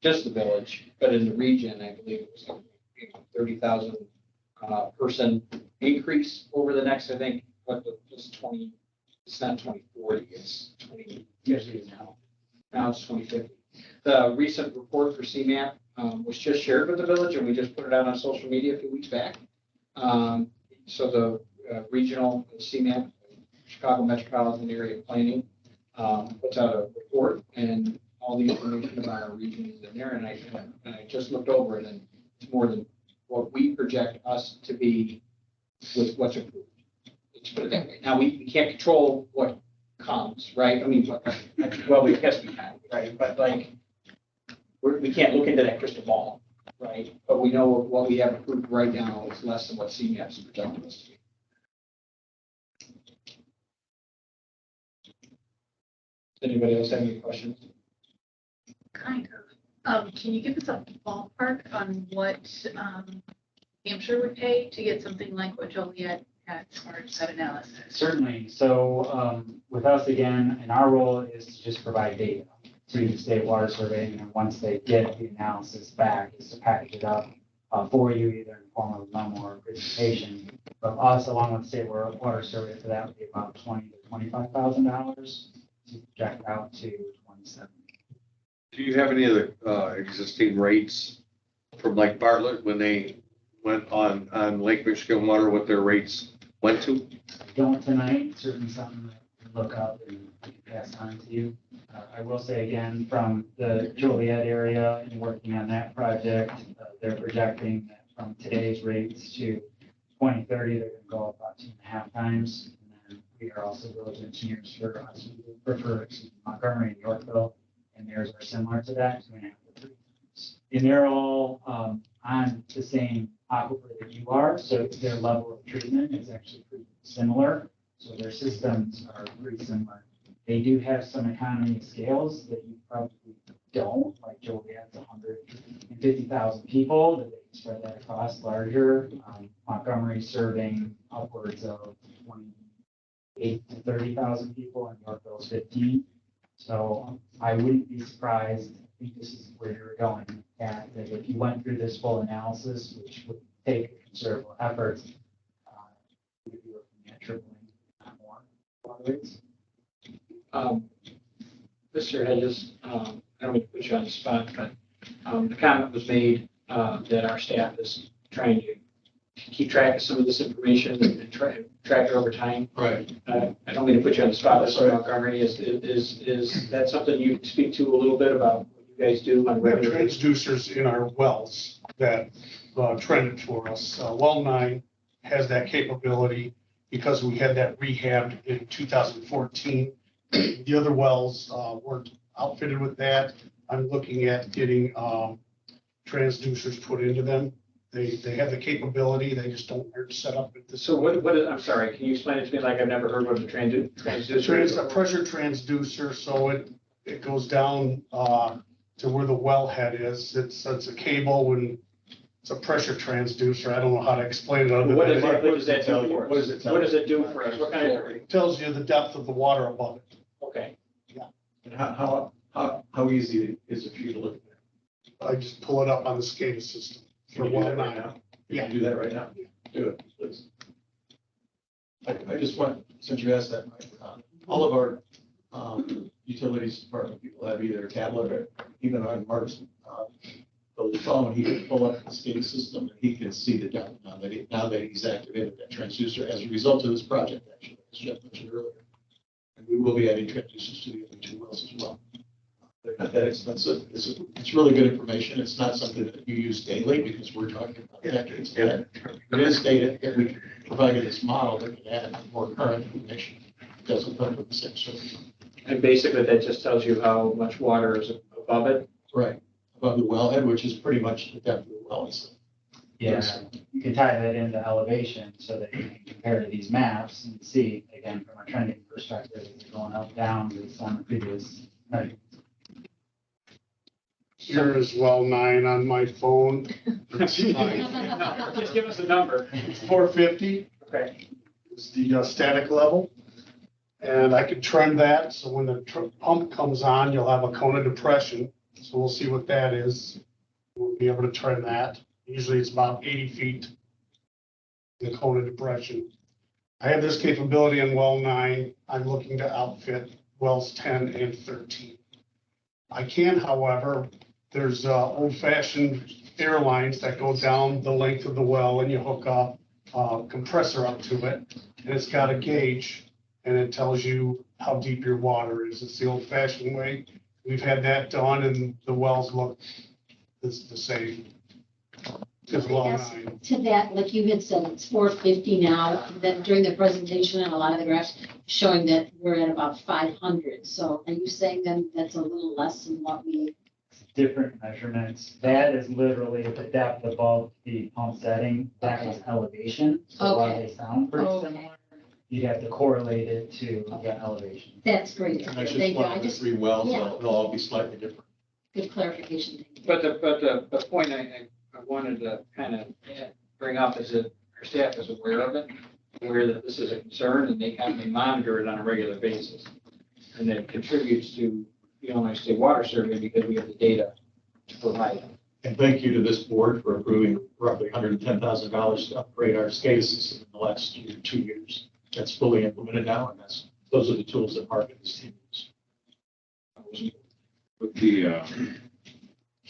just the village, but in the region, I believe it was like 30,000 person increase over the next, I think, it's 20, it's not 2040, it's 2050 now. Now it's 2050. The recent report for CMAP was just shared with the village, and we just put it out on social media a few weeks back. So the regional CMAP, Chicago Metropolitan Area Planning, puts out a report, and all the information about our region is in there. And I just looked over it, and it's more than what we project us to be with what's approved. Let's put it that way. Now, we can't control what comes, right? I mean, well, we guess we can, right? But like, we can't look into that crystal ball, right? But we know what we have approved right now is less than what CMAP is projecting us to be. Anybody else have any questions? Kind of. Can you give us a ballpark on what Hampshire would pay to get something like what Joliet had as far as that analysis? Certainly. So with us, again, and our role is to just provide data to the State Water Survey. And once they get the analysis back, is to package it up for you, either in the form of a memo or a presentation. But us, along with State Water Survey, for that would be about $20,000 to $25,000 to project out to 2070. Do you have any other existing rates from like Bartlett when they went on Lake Michigan water, what their rates went to? Don't tonight, certainly something to look up and pass on to you. I will say again, from the Joliet area and working on that project, they're projecting that from today's rates to 2030, they're going to go up about 2.5 times. And then we are also village engineers for us. We prefer Montgomery and Yorkville, and theirs are similar to that, 2.5 to 3 times. And they're all on the same aquifer that you are, so their level of treatment is actually pretty similar. So their systems are pretty similar. They do have some economy of scales that you probably don't, like Joliet's 150,000 people, that they can spread that across larger. Montgomery serving upwards of 28 to 30,000 people, and Yorkville's 15. So I wouldn't be surprised, I think this is where you're going at, that if you went through this full analysis, which would take considerable effort, you would be looking at tripling, not more, water rates. Mr. Hedges, I don't mean to put you on the spot, but the comment was made that our staff is trying to keep track of some of this information and try to track it over time. Right. I don't mean to put you on the spot, Mr. Montgomery. Is that something you can speak to a little bit about what you guys do on We have regular basis? transducers in our wells that trended for us. Well 9 has that capability because we had that rehabbed in 2014. The other wells weren't outfitted with that. I'm looking at getting transducers put into them. They have the capability, they just don't aren't set up at this. So what is, I'm sorry, can you explain it to me like I've never heard what a transducer is? It's a pressure transducer, so it goes down to where the wellhead is. It's a cable and it's a pressure transducer. I don't know how to explain it other What than does that do for us? What does it tell What you? does it do for us? What kind of, it tells you the depth of the water above it. okay. And how easy is it for you to look at that? I just pull it up on the SCADA system for Can you do well that right 9. now? You can do that right now? Do it, please. I just want, since you asked that, Mike, all of our utilities department people have either a tablet or even on Mark's phone, he can pull up the SCADA system and he can see the depth now that he's activated that transducer as a result of this project, actually, as Jeff mentioned earlier. And we will be adding transducers to the other 2 wells as well. They're not that expensive. It's really good information. It's not something that you use daily because we're talking about decades. It is data that we provided this model that can add more current information. It doesn't come from the same source. And basically that just tells you how much water is above it. Right, above the wellhead, which is pretty much the depth of the well. Yeah, you can tie that into elevation so that you can compare to these maps and see, again, from a trending perspective, if you're going up, down, based on the previous measurements. Here is well 9 on my phone. Just give us a number. It's 450. Okay. Is the static level. And I could trend that, so when the pump comes on, you'll have a cone of depression. So we'll see what that is. We'll be able to trend that. Usually it's about 80 feet, the cone of depression. I have this capability in well 9. I'm looking to outfit wells 10 and 13. I can, however, there's old-fashioned airlines that go down the length of the well and you hook a compressor up to it. And it's got a gauge and it tells you how deep your water is. It's the old-fashioned way. We've had that done and the wells look the same. As well, Yes. 9. To that, like you had said, it's 450 now, and then during the presentation and a lot of the graphs showing that we're at about 500. So are you saying then that's a little less than what we? Different measurements. That is literally the depth above the pump setting. That is elevation. So while Okay. they sound pretty Okay. similar, you'd have to correlate it to the elevation. That's great. And that's Thank just you. one I of the just, 3 wells. yeah. They'll all be slightly different. good clarification. Thank you. But the point I wanted to kind of bring up is that our staff is aware of it, aware that this is a concern, and they kind of monitor it on a regular basis. And it contributes to the Illinois State Water Survey because we have the data to provide them. And thank you to this board for approving roughly $110,000 to upgrade our SCADA system in the last 2 years. That's fully implemented now, and those are the tools that Mark and his team use. With the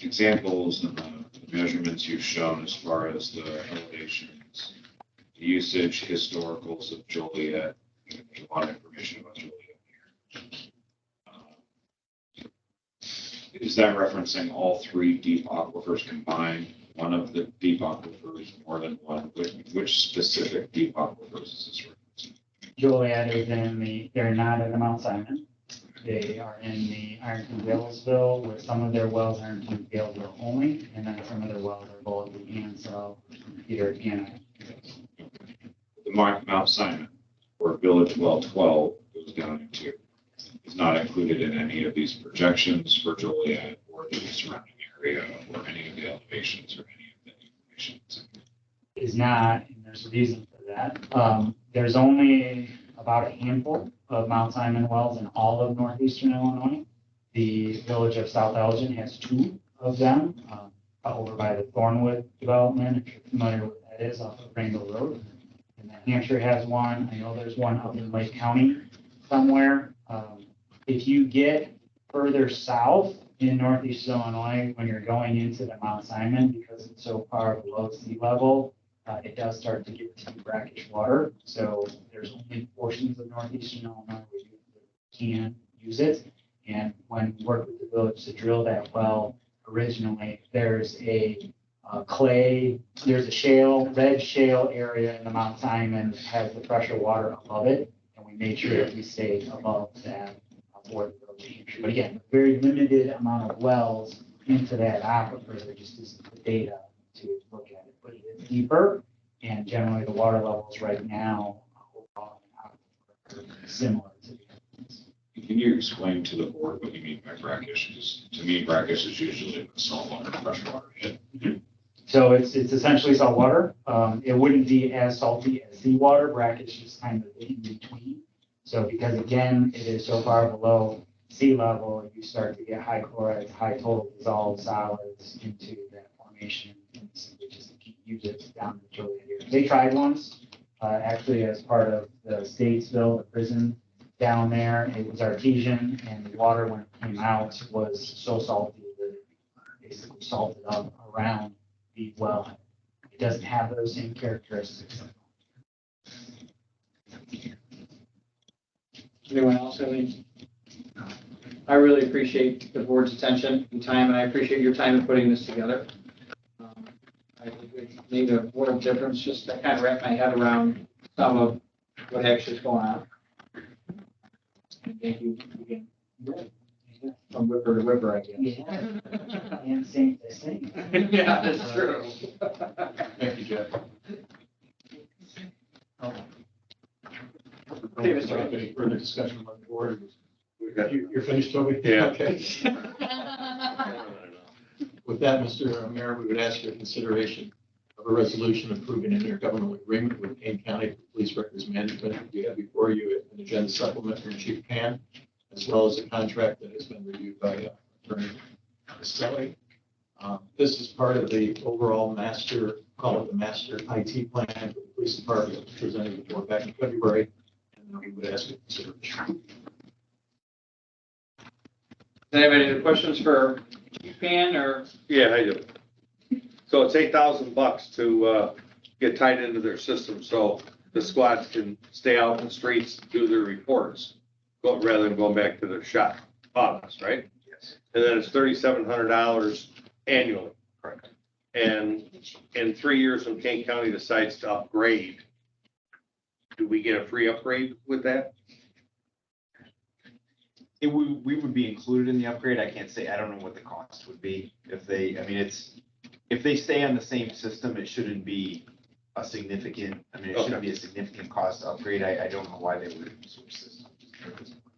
examples and the measurements you've shown as far as the elevations, the usage, historicals of Joliet, a lot of information about Joliet here. Is that referencing all 3 deep aquifers combined? One of the deep aquifers, more than one? Which specific deep aquifers is this referencing? Joliet is they're not in the Mount Simon. They are in the Ironton Galesville, where some of their wells are in Galesville only, and then some of their wells are both in Ansel, Peter, and The Mount Simon, or Village Well 12 goes down into, is not included in any of these projections for Joliet or the surrounding area or any of the elevations or any of the information. is not, and there's a reason for that. There's only about a handful of Mount Simon wells in all of northeastern Illinois. The village of South Elgin has 2 of them, over by the Thornwood development, if you're familiar with that is, off of Rainbow Road. And then Hampshire has one. I know there's one up in Lake County somewhere. If you get further south in northeast Illinois, when you're going into the Mount Simon, because it's so far below sea level, it does start to get to brackish water. So there's only portions of northeastern Illinois where you can use it. And when we worked with the village to drill that well originally, there's a clay. There's a shale, red shale area in the Mount Simon that has the pressure water above it. And we made sure that we stayed above that for the early entry. But again, very limited amount of wells into that aquifer. There just isn't the data to look at it. But it is deeper, and generally the water levels right now overall in the aquifer are similar to the others. Can you explain to the board what you mean by brackish? Because to me, brackish is usually the saltwater, freshwater hit. So it's essentially salt water. It wouldn't be as salty as seawater. Brackish is kind of in between. So because again, it is so far below sea level, you start to get high chlorides, high total dissolved solids into that formation, and simply just use it down the Joliet area. They tried once, actually as part of the Statesville, the prison down there. It was artesian, and the water when it came out was so salty that it basically salted up around the wellhead. It doesn't have those same characteristics. Anyone else have any? I really appreciate the board's attention and time, and I appreciate your time in putting this together. I think it made a world of difference just to kind of wrap my head around some of what actually is going on. And thank you again. From whipper to whipper, I guess. Yeah. And same thing. Yeah, that's true. Thank you, Jeff. Okay, Mr. Any further discussion on the board? You're finished, Toby? Yeah. Okay. With that, Mr. Mayor, we would ask your consideration of a resolution approving an intergovernmental agreement with Kane County Police Records Management. You have before you an agenda supplement from Chief Pan, as well as a contract that has been reviewed by Attorney Castelli. This is part of the overall master, call it the master IT plan for the police department that was presented before back in February. And we would ask your consideration. Does anybody have any questions for Chief Pan or? Yeah, I do. So it's $8,000 to get tied into their system, so the squads can stay out in the streets, do their reports, rather than going back to their shop office, right? Yes. And then it's $3,700 annually. Correct. And in 3 years, when Kane County decides to upgrade, do we get a free upgrade with that? We would be included in the upgrade. I can't say, I don't know what the cost would be if they, I mean, if they stay on the same system, it shouldn't be a significant, it shouldn't be a significant cost to upgrade. I don't know why they would switch systems.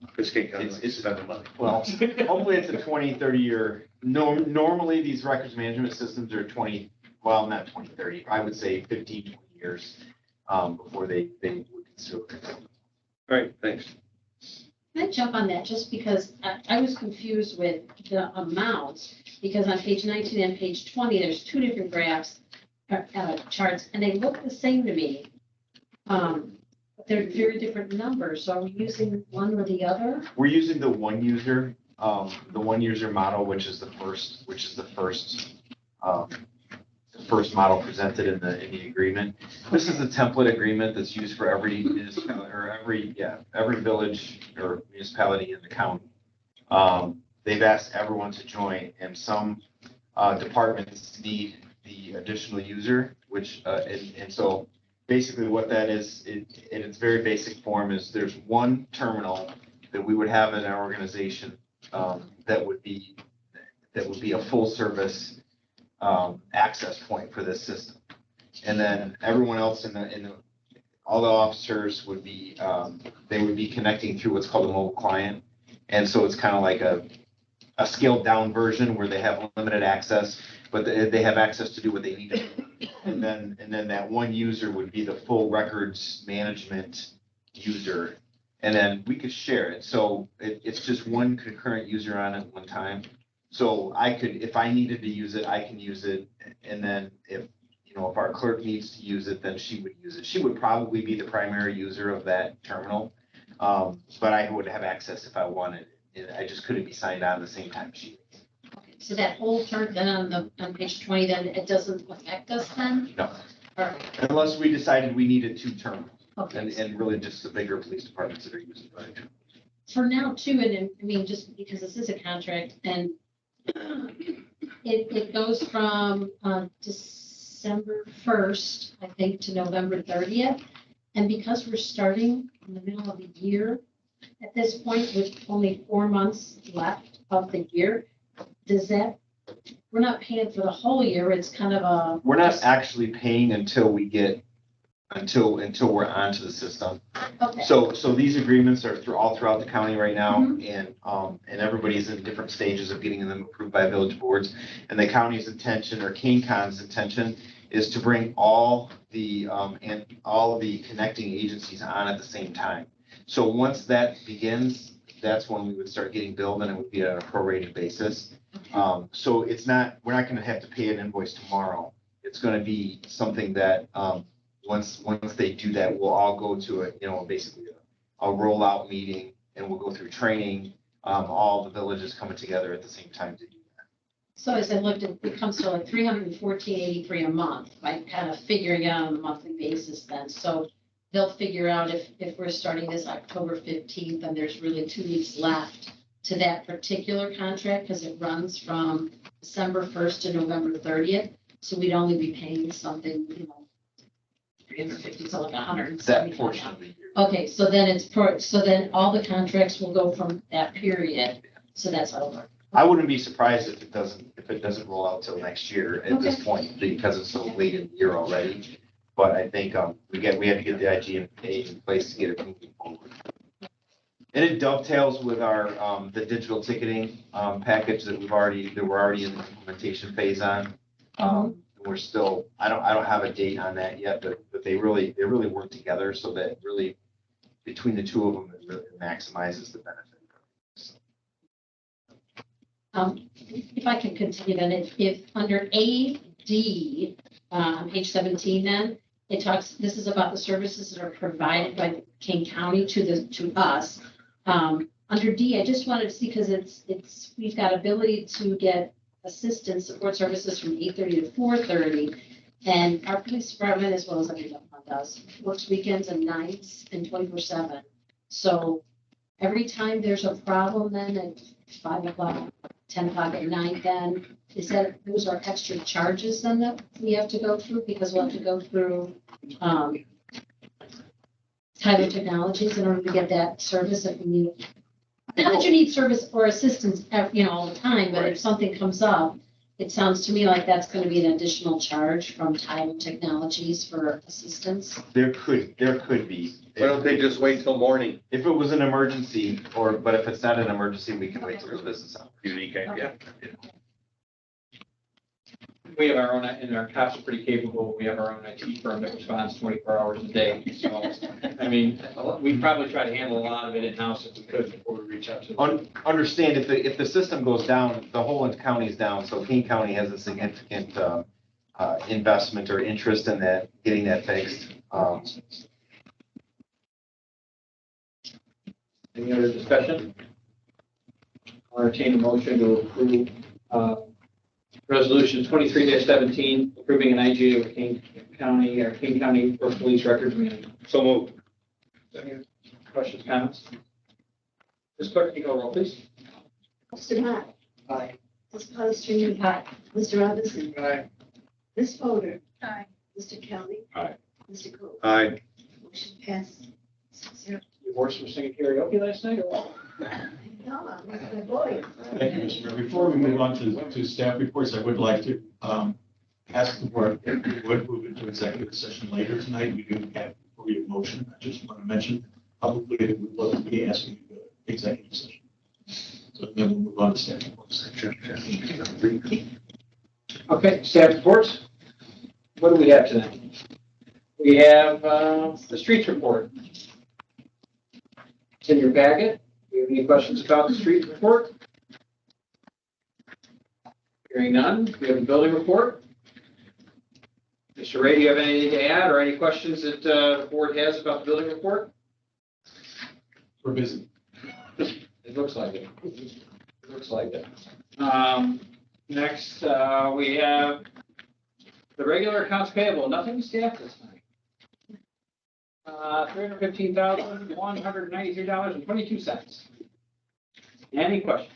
Because Kane County It's spending money. Well, hopefully it's a 20, 30 year, normally these records management systems are 20, well, not 20, 30, I would say 15, 20 years before they would consider it. All right, thanks. Can I jump on that just because I was confused with the amounts? Because on page 19 and page 20, there's two different graphs, charts, and they look the same to me. But they're very different numbers. So are we using one or the other? We're using the one user model, which is the first model presented in the agreement. This is the template agreement that's used for every municipality or every village or municipality in the county. They've asked everyone to join, and some departments need the additional user, which and so basically what that is, in its very basic form, is there's one terminal that we would have in our organization that would be a full service access point for this system. And then everyone else all the officers would be, they would be connecting through what's called a mobile client. And so it's kind of like a scaled down version where they have limited access, but they have access to do what they need to do. And then that one user would be the full records management user. And then we could share it. So it's just one concurrent user on it at one time. So I could, if I needed to use it, I can use it. And then if our clerk needs to use it, then she would use it. She would probably be the primary user of that terminal. But I would have access if I wanted it. I just couldn't be signed on at the same time she is. Okay, so that whole term then on page 20, then it doesn't affect us then? No. Or, Unless we decided we needed two terminals. okay. And really just the bigger police departments that are using it. For now too, and I mean, just because this is a contract and it goes from December 1st, I think, to November 30th. And because we're starting in the middle of the year, at this point, with only 4 months left of the year, we're not paying for the whole year, it's kind of a. We're not actually paying until we get, until we're onto the system. Okay. So these agreements are all throughout the county right now, and everybody's in different stages of getting them approved by village boards. And the county's intention, or KingCon's intention, is to bring all the connecting agencies on at the same time. So once that begins, that's when we would start getting billed, and it would be on a prorated basis. So it's not, we're not gonna have to pay an invoice tomorrow. It's gonna be something that, once they do that, we'll all go to basically a rollout meeting, and we'll go through training, all the villages coming together at the same time to do that. So as I looked at, it comes to like $314.83 a month, by kind of figuring out on a monthly basis then. So they'll figure out if we're starting this October 15th, and there's really 2 weeks left to that particular contract, because it runs from December 1st to November 30th. So we'd only be paying something, 350, so like $175. That portion of the year. Okay, so then so then all the contracts will go from that period. So that's how it'll work. I wouldn't be surprised if it doesn't roll out till next year at this point, because it's so late in the year already. But I think we had to get the IG in place to get it moving forward. And it dovetails with our the digital ticketing package that we're already in the implementation phase on. We're still, I don't have a date on that yet, but they really work together, so that really between the two of them, it really maximizes the benefit. If I can continue then, if under AD, on page 17 then, it talks, this is about the services that are provided by King County to us. Under D, I just wanted to see, because we've got ability to get assistance support services from 8:30 to 4:30. And our police department, as well as every department does, works weekends and nights and 24/7. So every time there's a problem then at 5 o'clock, 10 o'clock at night, then those are extra charges then that we have to go through, because we'll have to go through Tyler Technologies in order to get that service if we need it. Not that you need service or assistance, all the time, but if something comes up, it sounds to me like that's going to be an additional charge from Tyler Technologies for assistance. There could be. Why don't they just wait till morning? If it was an emergency, but if it's not an emergency, we can wait till the business hours. Yeah. We have our own, and our cops are pretty capable. We have our own IT firm that responds 24 hours a day. So, I mean, we'd probably try to handle a lot of it in-house if we could before we reach out to them. Understand, if the system goes down, the whole county is down, so King County has a significant investment or interest in that, getting that fixed. Any other discussion? I'll entertain a motion to approve Resolution 23-17, approving an IGA with King County for police records management. So moved. Questions, comments? Ms. Clerk, can you go roll, please? Mr. Matt. Aye. Ms. Palestrini. Aye. Mr. Robinson. Aye. Ms. Fodor. Aye. Mr. Kelly. Aye. Mr. Cole. Aye. Motion passed. 6-0. You horse from singing karaoke last night or what? No, I'm with my boy. Thank you, Mr. Mayor. Before we move on to staff reports, I would like to ask the board if we would move into executive session later tonight. We do have before we have motion. I just want to mention publicly that we will be asking you to executive session. So then we'll move on to staff reports. Okay, staff reports. What do we have tonight? We have the streets report. It's in your packet. Do you have any questions about the street report? Hearing none. Do we have a building report? Mr. Ray, do you have anything to add or any questions that the board has about the building report? We're busy. It looks like it. It looks like it. Next, we have the regular accounts payable. Nothing staffed this night. $315,193.22. Any questions?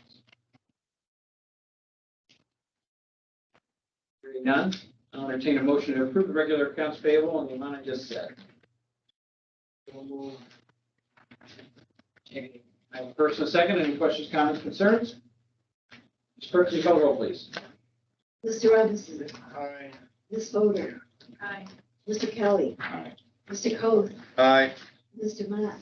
Hearing none, I'll entertain a motion to approve the regular accounts payable in the amount I just said. Okay, I have a first and a second. Any questions, comments, concerns? Ms. Clerk, can you call the roll, please? Mr. Robinson. Aye. Ms. Fodor. Aye. Mr. Kelly. Aye. Mr. Coe. Aye. Mr. Matt.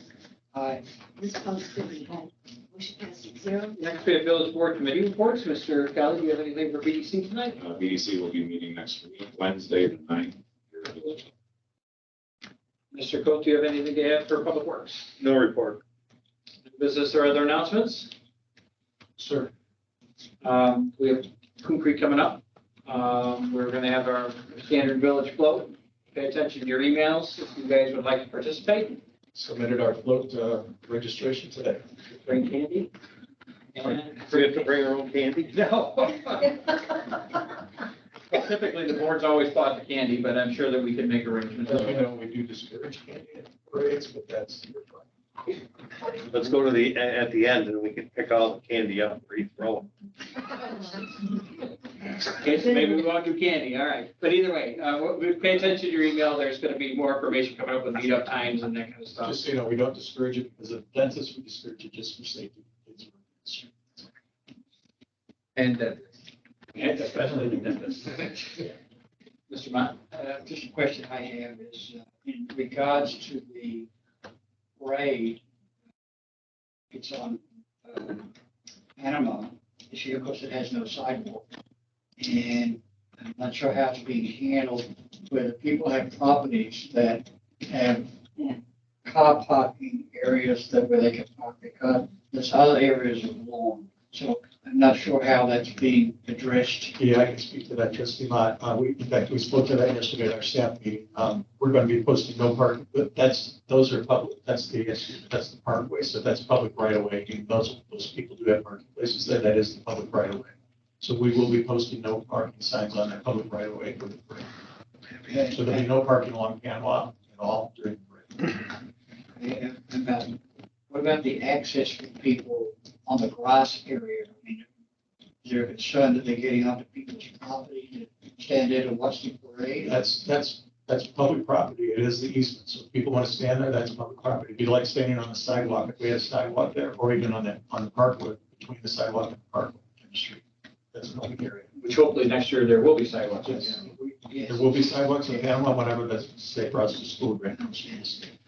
Aye. Ms. Paulson. Aye. Motion passes 0. Next, we have Village Board Committee reports. Mr. Kelly, do you have anything for BDC tonight? BDC will be meeting next week, Wednesday, the 9th. Here at Village. Mr. Coe, do you have anything to add for Public Works? No report. Business or other announcements? Sir. We have Coon Creek coming up. We're going to have our standard village float. Pay attention to your emails if you guys would like to participate. Submitted our float registration today. Bring candy. And Forget to bring our own candy? no. Typically, the board's always bought the candy, but I'm sure that we can make arrangements. As we know, we do discourage candy at parades, but that's your fun. Let's go to at the end and we can pick all the candy up and re-throw Okay, so maybe we won't do candy, all right. But either way, we pay attention to your email. There's going to be more information coming up with meetup times and that kind of stuff. Just so you know, we don't discourage it because of dentists, we discourage it just for safety. And that. And especially the dentist. Mr. Mott? Just a question I have is in regards to the parade, it's on Panama. This year, of course, it has no sidewalk. And I'm not sure how it's being handled, where the people have properties that have car parking areas that where they can park their car. There's other areas of lawn. So I'm not sure how that's being addressed. Yeah, I can speak to that, Trustee Mott. In fact, we spoke to that yesterday at our staff meeting. We're going to be posting no parking, but those are public, that's the parkway, so that's public right of way. And those people do have parking places there, that is the public right of way. So we will be posting no parking signs on that public right of way for the parade. Okay. So there'll be no parking along Panama at all during the parade. What about the access for people on the grass area? I mean, is there a concern that they're getting onto people's property to stand there to watch the parade? That's public property. It is the easement. So if people want to stand there, that's public property. It'd be like standing on the sidewalk if we had a sidewalk there, or even on the parkway, between the sidewalk and the parkway and the street. That's an open area. Which hopefully next year there will be sidewalks. Yes. Yes. There will be sidewalks in Panama whenever the state process of school grant comes from the state,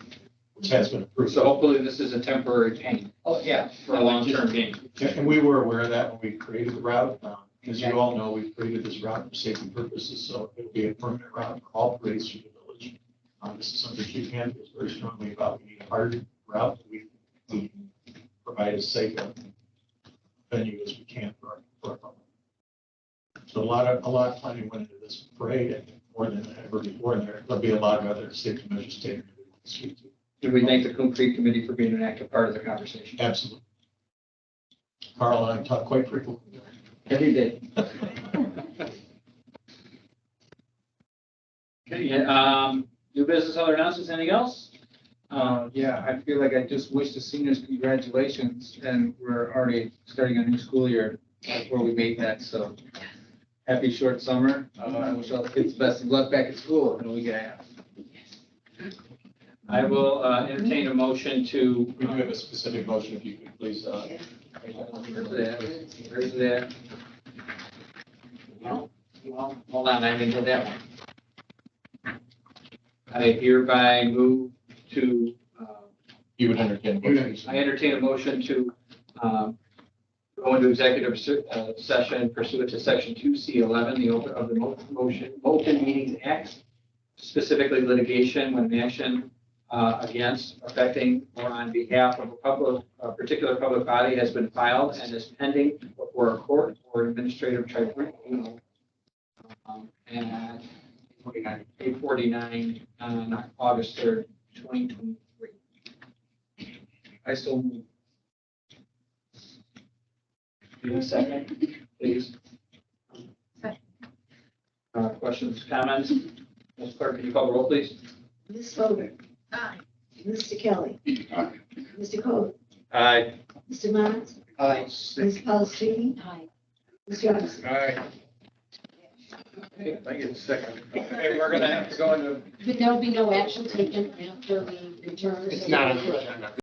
which has been approved. So hopefully this is a temporary pain Oh, yeah. for a long-term gain. And we were aware of that when we created the route. As you all know, we've created this route for safety purposes, so it'll be a permanent route for all parades through the village. This is something Chief Hand feels very strongly about. We need a hard route. We provide as safe a venue as we can for our public. So a lot of planning went into this parade, and more than ever before. There'll be a lot of other safety measures taken to speak to. Do we thank the Coon Creek Committee for being an active part of the conversation? Absolutely. Carl and I talk quite frequently. Every day. Okay, new business, other announcements, anything else? Yeah, I feel like I just wish the seniors congratulations, and we're already starting a new school year before we make that, so happy short summer. I wish all the kids the best of luck back at school in a week and a half. I will entertain a motion to. We do have a specific motion, if you could please. Where's that? Well, hold on, I didn't get that one. I hereby move to. You would entertain a motion. I entertain a motion to go into executive session pursuant to section 2C11, the Open Meetings Act, specifically litigation when an action against, affecting, or on behalf of a particular public body has been filed and is pending before a court or administrative tribunal. And 849 on August 3rd, 2023. I still move. Give me a second, please. Questions, comments? Ms. Clerk, can you call the roll, please? Ms. Fodor. Aye. Mr. Kelly. Aye. Mr. Coe. Aye. Mr. Matt. Aye. Ms. Paulson. Aye. Mr. Robinson. All right. I get sick. Okay, we're gonna have to go into But there'll be no action taken after we return. It's not on the agenda.